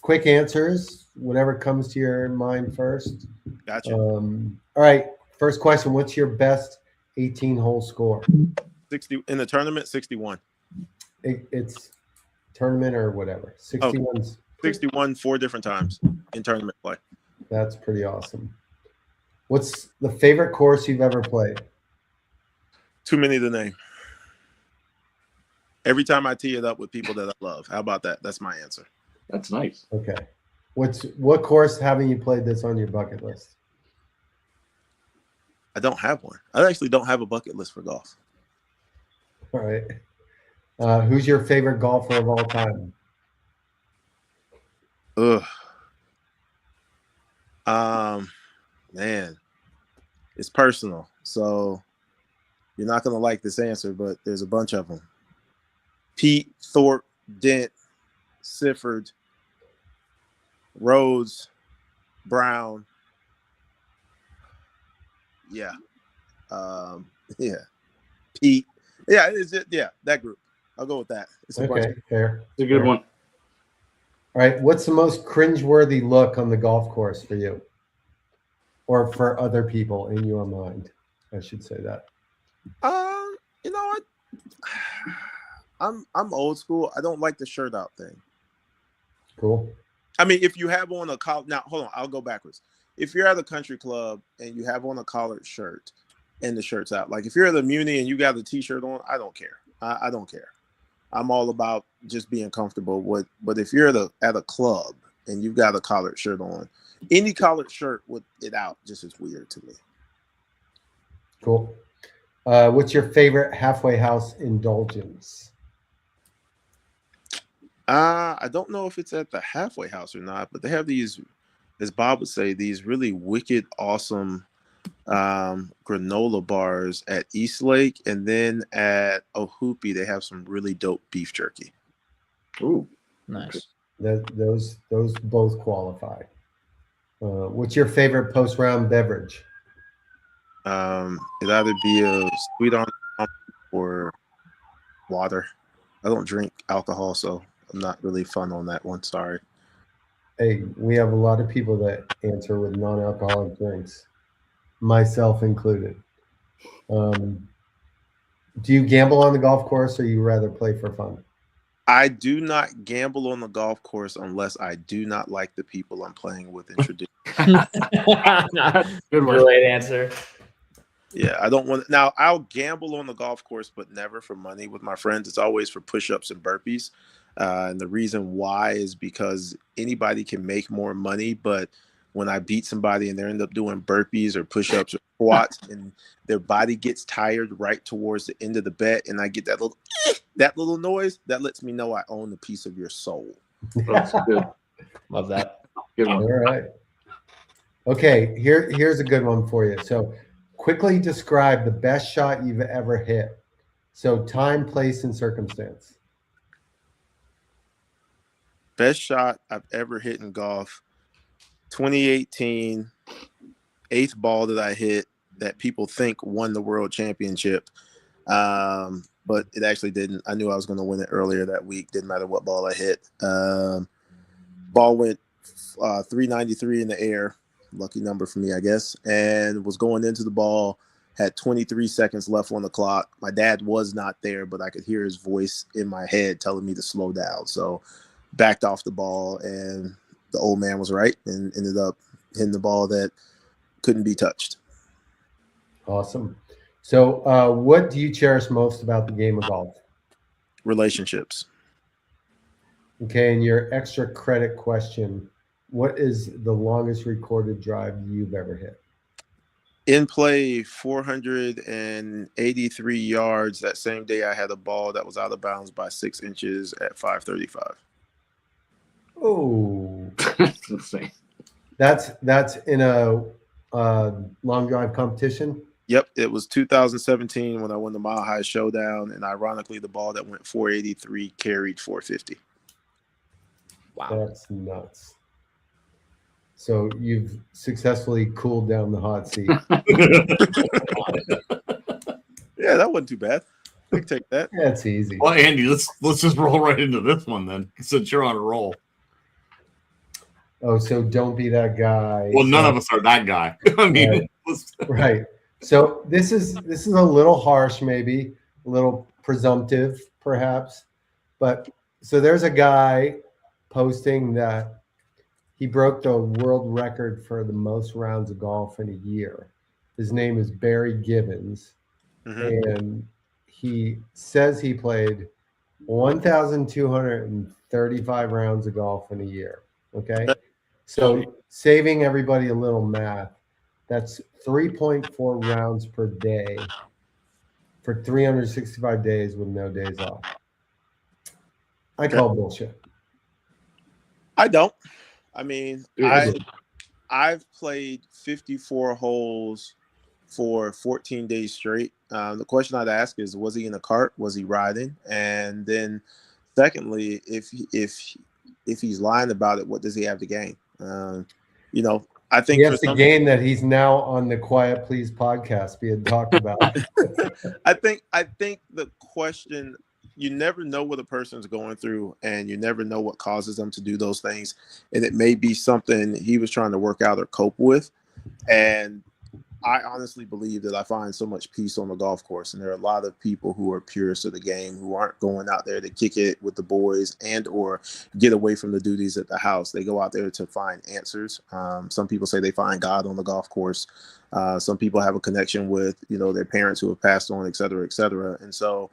Quick answers, whatever comes to your mind first. Gotcha. All right, first question. What's your best 18-hole score? 60 in the tournament, 61. It's tournament or whatever. 61. 61 4 different times in tournament play. That's pretty awesome. What's the favorite course you've ever played? Too many to name. Every time I tee it up with people that I love. How about that? That's my answer. That's nice. Okay. What course haven't you played that's on your bucket list? I don't have one. I actually don't have a bucket list for golf. All right. Who's your favorite golfer of all time? Man, it's personal. So you're not going to like this answer, but there's a bunch of them. Pete, Thorpe, Dent, Sifford, Rhodes, Brown. Yeah. Yeah. Pete. Yeah, that group. I'll go with that. It's a bunch. Fair. It's a good one. All right. What's the most cringeworthy look on the golf course for you? Or for other people in your mind? I should say that. You know what? I'm old school. I don't like the shirt out thing. Cool. I mean, if you have on a collar, now hold on, I'll go backwards. If you're at a country club and you have on a collared shirt and the shirt's out, like if you're at the Muni and you got a t-shirt on, I don't care. I don't care. I'm all about just being comfortable with. But if you're at a club and you've got a collared shirt on, any collared shirt with it out just is weird to me. Cool. What's your favorite halfway house indulgence? I don't know if it's at the halfway house or not, but they have these, as Bob would say, these really wicked, awesome granola bars at Eastlake, and then at Ohoopee they have some really dope beef jerky. Ooh, nice. Those both qualify. What's your favorite post-round beverage? It'd either be a sweet on or water. I don't drink alcohol, so I'm not really fun on that one. Sorry. Hey, we have a lot of people that answer with non-alcoholic drinks, myself included. Do you gamble on the golf course, or you rather play for fun? I do not gamble on the golf course unless I do not like the people I'm playing with in tradition. Good one. Great answer. Yeah, I don't want. Now, I'll gamble on the golf course, but never for money with my friends. It's always for push-ups and burpees. And the reason why is because anybody can make more money, but when I beat somebody and they end up doing burpees or push-ups or squats and their body gets tired right towards the end of the bet, and I get that little noise, that lets me know I own a piece of your soul. That's good. Love that. Good one. All right. Okay, here's a good one for you. So quickly describe the best shot you've ever hit. So time, place, and circumstance. Best shot I've ever hit in golf, 2018, 8th ball that I hit that people think won the world championship. But it actually didn't. I knew I was going to win it earlier that week. Didn't matter what ball I hit. Ball went 393 in the air. Lucky number for me, I guess. And was going into the ball. Had 23 seconds left on the clock. My dad was not there, but I could hear his voice in my head telling me to slow down. So backed off the ball, and the old man was right and ended up hitting the ball that couldn't be touched. Awesome. So what do you cherish most about the game of golf? Relationships. Okay, and your extra credit question, what is the longest recorded drive you've ever hit? In play, 483 yards. That same day I had a ball that was out of bounds by 6 inches at 535. Oh, That's insane. That's in a long drive competition? Yep, it was 2017 when I won the Mile High Showdown, and ironically, the ball that went 483 carried 450. Wow. That's nuts. So you've successfully cooled down the hot seat. Yeah, that wasn't too bad. I can take that. That's easy. Well, Andy, let's just roll right into this one then, since you're on a roll. Oh, so don't be that guy. Well, none of us are that guy. I mean, right. Right. So this is a little harsh, maybe a little presumptive, perhaps. But so there's a guy posting that he broke the world record for the most rounds of golf in a year. His name is Barry Gibbons, and he says he played 1,235 rounds of golf in a year. Okay, so saving everybody a little math, that's 3.4 rounds per day for 365 days with no days off. I call bullshit. I don't. I mean, I've played 54 holes for 14 days straight. The question I'd ask is, was he in a cart? Was he riding? And then, secondly, if he's lying about it, what does he have to gain? You know, I think he has to gain that he's now on the Quiet Please podcast being talked about. I think the question, you never know what a person's going through, and you never know what causes them to do those things. And it may be something he was trying to work out or cope with. And I honestly believe that I find so much peace on the golf course. And there are a lot of people who are purists of the game who aren't going out there to kick it with the boys and or get away from the duties at the house. They go out there to find answers. Some people say they find God on the golf course. Some people have a connection with, you know, their parents who have passed on, et cetera, et cetera. And so,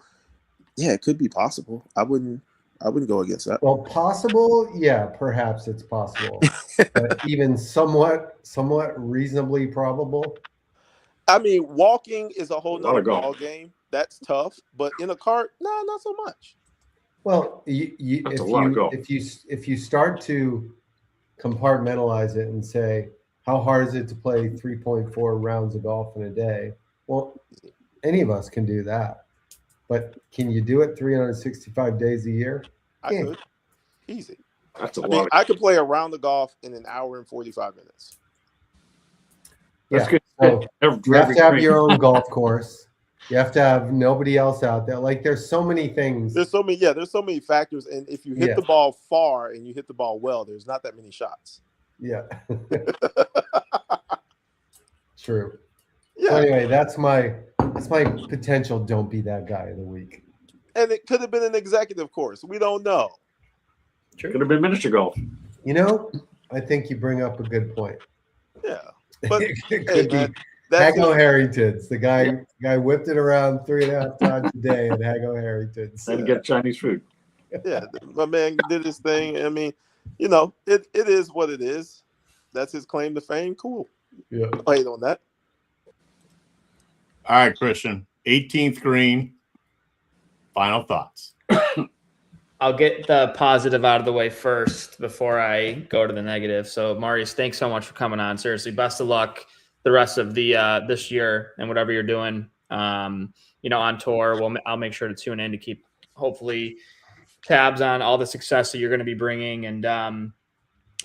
yeah, it could be possible. I wouldn't go against that. Well, possible, yeah, perhaps it's possible. But even somewhat reasonably probable. I mean, walking is a whole nother ball game. That's tough, but in a cart, no, not so much. Well, if you start to compartmentalize it and say, how hard is it to play 3.4 rounds of golf in a day? Well, any of us can do that, but can you do it 365 days a year? I could, easy. That's a I lot. mean, I could play a round of golf in an hour and 45 minutes. Yeah, so you have to have your own golf course. You have to have nobody else out there. Like, there's so many things. There's so many factors. And if you hit the ball far and you hit the ball well, there's not that many shots. Yeah. True. Yeah. So anyway, that's my potential don't be that guy of the week. And it could have been an executive course. We don't know. Could have been miniature golf. You know, I think you bring up a good point. Yeah. But it could be Hago Harrington's. The guy whipped it around 3.5 times a day at Hago Harrington's. And get Chinese food. Yeah, my man did his thing. I mean, you know, it is what it is. That's his claim to fame. Cool. Yeah. I'll hate on that. All right, Christian. 18th green. Final thoughts. I'll get the positive out of the way first before I go to the negative. So, Maurice, thanks so much for coming on. Seriously, best of luck the rest of the this year and whatever you're doing. You know, on tour. I'll make sure to tune in to keep hopefully tabs on all the success that you're going to be bringing. And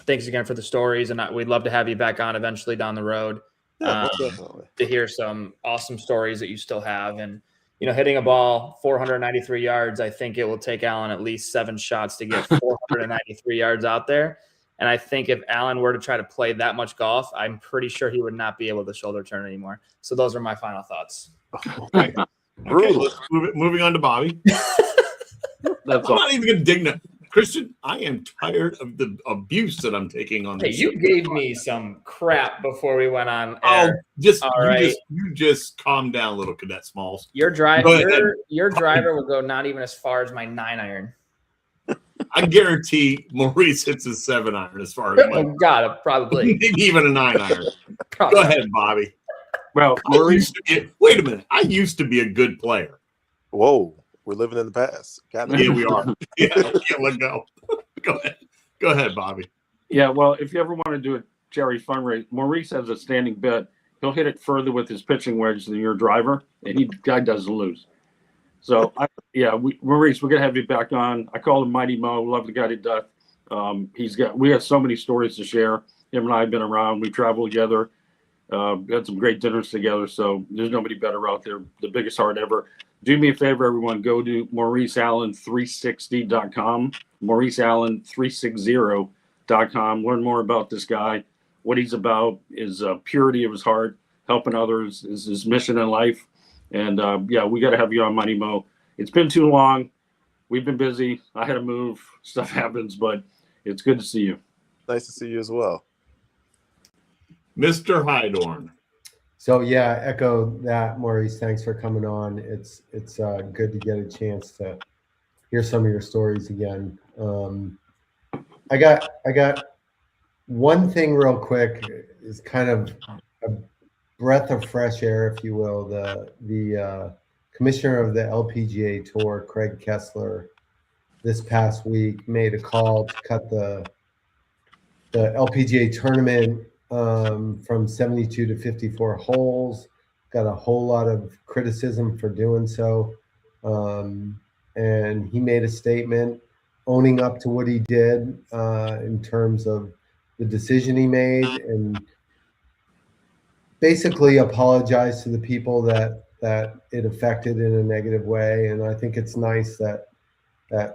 thanks again for the stories. And we'd love to have you back on eventually down the road to hear some awesome stories that you still have. And you know, hitting a ball 493 yards, I think it will take Alan at least 7 shots to get 493 yards out there. And I think if Alan were to try to play that much golf, I'm pretty sure he would not be able to shoulder turn anymore. So those are my final thoughts. Okay. Moving on to Bobby. I'm not even going to dig that. Christian, I am tired of the abuse that I'm taking on this. Hey, you gave me some crap before we went on air. You just calm down, little Cadet Smalls. Your driver will go not even as far as my 9-iron. I guarantee Maurice hits his 7-iron as far as probably maybe even a 9-iron. Go ahead, Bobby. Well, Maurice, wait a minute. I used to be a good player. Whoa. We're living in the past. Yeah, we are. Yeah, let go. Go ahead, Bobby. Yeah, well, if you ever want to do a charity fundraiser, Maurice has a standing bet. He'll hit it further with his pitching wedge than your driver, and guy doesn't lose. So, Maurice, we're gonna have you back on. I call him Mighty Mo. Love the guy to death. We have so many stories to share. Him and I have been around. We traveled together. We had some great dinners together. So there's nobody better out there. The biggest heart ever. Do me a favor, everyone. Go to MauriceAllen360.com. MauriceAllen360.com. Learn more about this guy, what he's about, his purity of his heart, helping others is his mission in life. And we got to have you on, Money Mo. It's been too long. We've been busy. I had to move. Stuff happens, but it's good to see you. Nice to see you as well. Mr. Hydorn. So yeah, echo that, Maurice. Thanks for coming on. It's good to get a chance to hear some of your stories again. I got one thing real quick. Is kind of a breath of fresh air, if you will. The commissioner of the LPGA Tour, Craig Kessler, this past week made a call to cut the LPGA tournament from 72 to 54 holes. got a whole lot of criticism for doing so. And he made a statement owning up to what he did in terms of the decision he made, and basically apologized to the people that it affected in a negative way. And I think it's nice that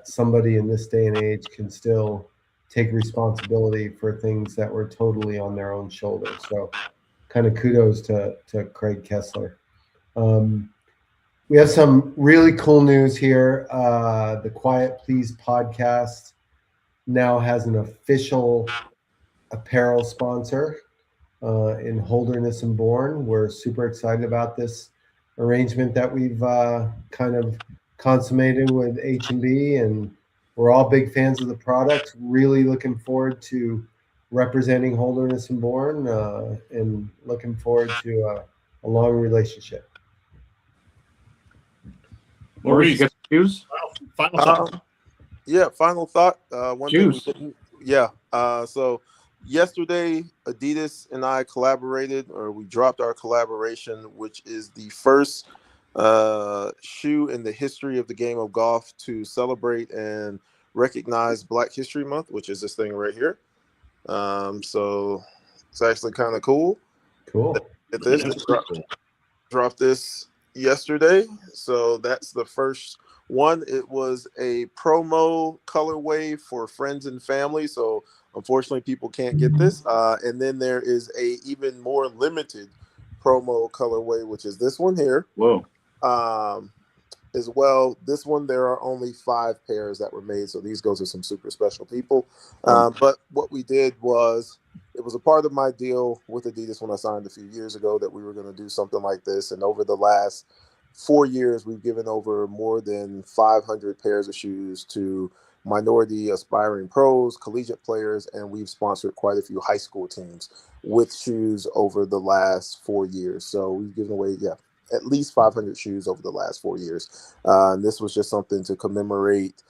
somebody in this day and age can still take responsibility for things that were totally on their own shoulders. So kind of kudos to Craig Kessler. We have some really cool news here. The Quiet Please podcast now has an official apparel sponsor in Holderness and Bourne. We're super excited about this arrangement that we've kind of consummated with H&B, and we're all big fans of the product. Really looking forward to representing Holderness and Bourne, and looking forward to a long relationship. Maurice, you got shoes? Final thought. Yeah, final thought. Shoes. So yesterday, Adidas and I collaborated, or we dropped our collaboration, which is the first shoe in the history of the game of golf to celebrate and recognize Black History Month, which is this thing right here. So it's actually kind of cool. Cool. Dropped this yesterday, so that's the first one. It was a promo colorway for friends and family, so unfortunately people can't get this. And then there is a even more limited promo colorway, which is this one here. Whoa. As well, this one there are only 5 pairs that were made, so these go to some super special people. But what we did was, it was a part of my deal with Adidas when I signed a few years ago that we were going to do something like this. And over the last 4 years, we've given over more than 500 pairs of shoes to minority aspiring pros, collegiate players, and we've sponsored quite a few high school teams with shoes over the last 4 years. So we've given away, at least 500 shoes over the last 4 years. And this was just something to commemorate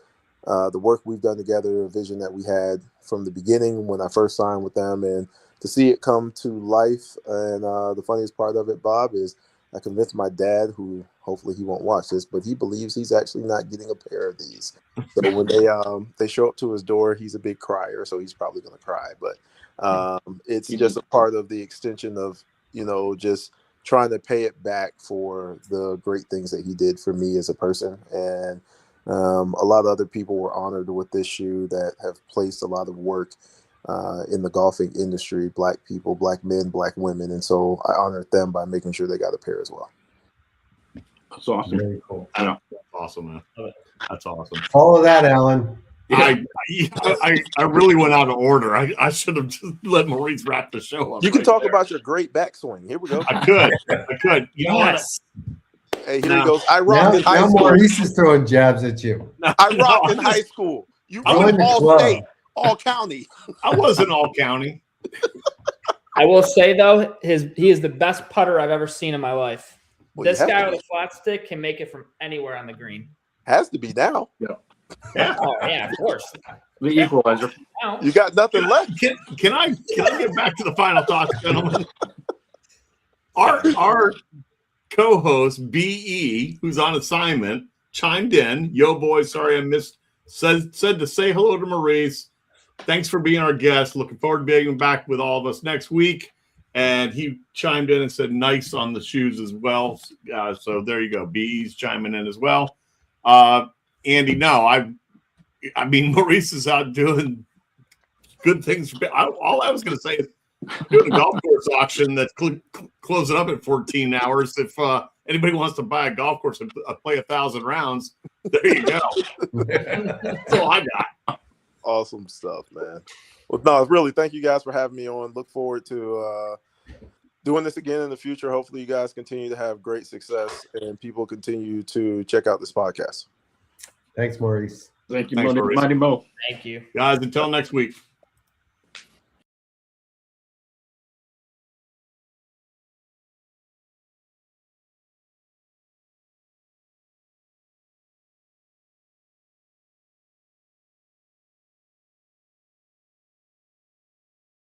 the work we've done together, a vision that we had from the beginning when I first signed with them, and to see it come to life. And the funniest part of it, Bob, is I convinced my dad, who hopefully he won't watch this, but he believes he's actually not getting a pair of these. So when they show up to his door, he's a big crier, so he's probably going to cry. But it's just a part of the extension of, just trying to pay it back for the great things that he did for me as a person. And a lot of other people were honored with this shoe that have placed a lot of work in the golfing industry, Black people, Black men, Black women. And so I honored them by making sure they got a pair as well. That's awesome. Very cool. I know. That's awesome, man. That's awesome. All of that, Alan. I really went out of order. I should have just let Maurice wrap the show up. You can talk about your great backswing. Here we go. I could. You know what? Hey, here he goes. I rocked in high Now school. Maurice is throwing jabs at you. I rocked in high school. You went all state, all county. I wasn't all county. I will say though, he is the best putter I've ever seen in my life. Well, this guy with a flat stick can make it from anywhere on the green. Has to be now. Yeah. Oh yeah, of course. The equalizer. You got nothing left. Can I get back to the final thoughts, gentlemen? Our co-host BE, who's on assignment, chimed in. Yo, boy, sorry I missed. Said to say hello to Maurice. Thanks for being our guest. Looking forward to being back with all of us next week. And he chimed in and said nice on the shoes as well. So there you go. BE's chiming in as well. Andy, no, I mean, Maurice is out doing good things. All I was going to say is doing a golf course auction that's closing up in 14 hours. If anybody wants to buy a golf course and play 1,000 rounds, there you go. That's all I got. Awesome stuff, man. Well, no, really, thank you guys for having me on. Look forward to doing this again in the future. Hopefully you guys continue to have great success and people continue to check out this podcast. Thanks, Maurice. Thank you, Thanks, Maurice. Mighty Mo. Thank you. Guys, until next week.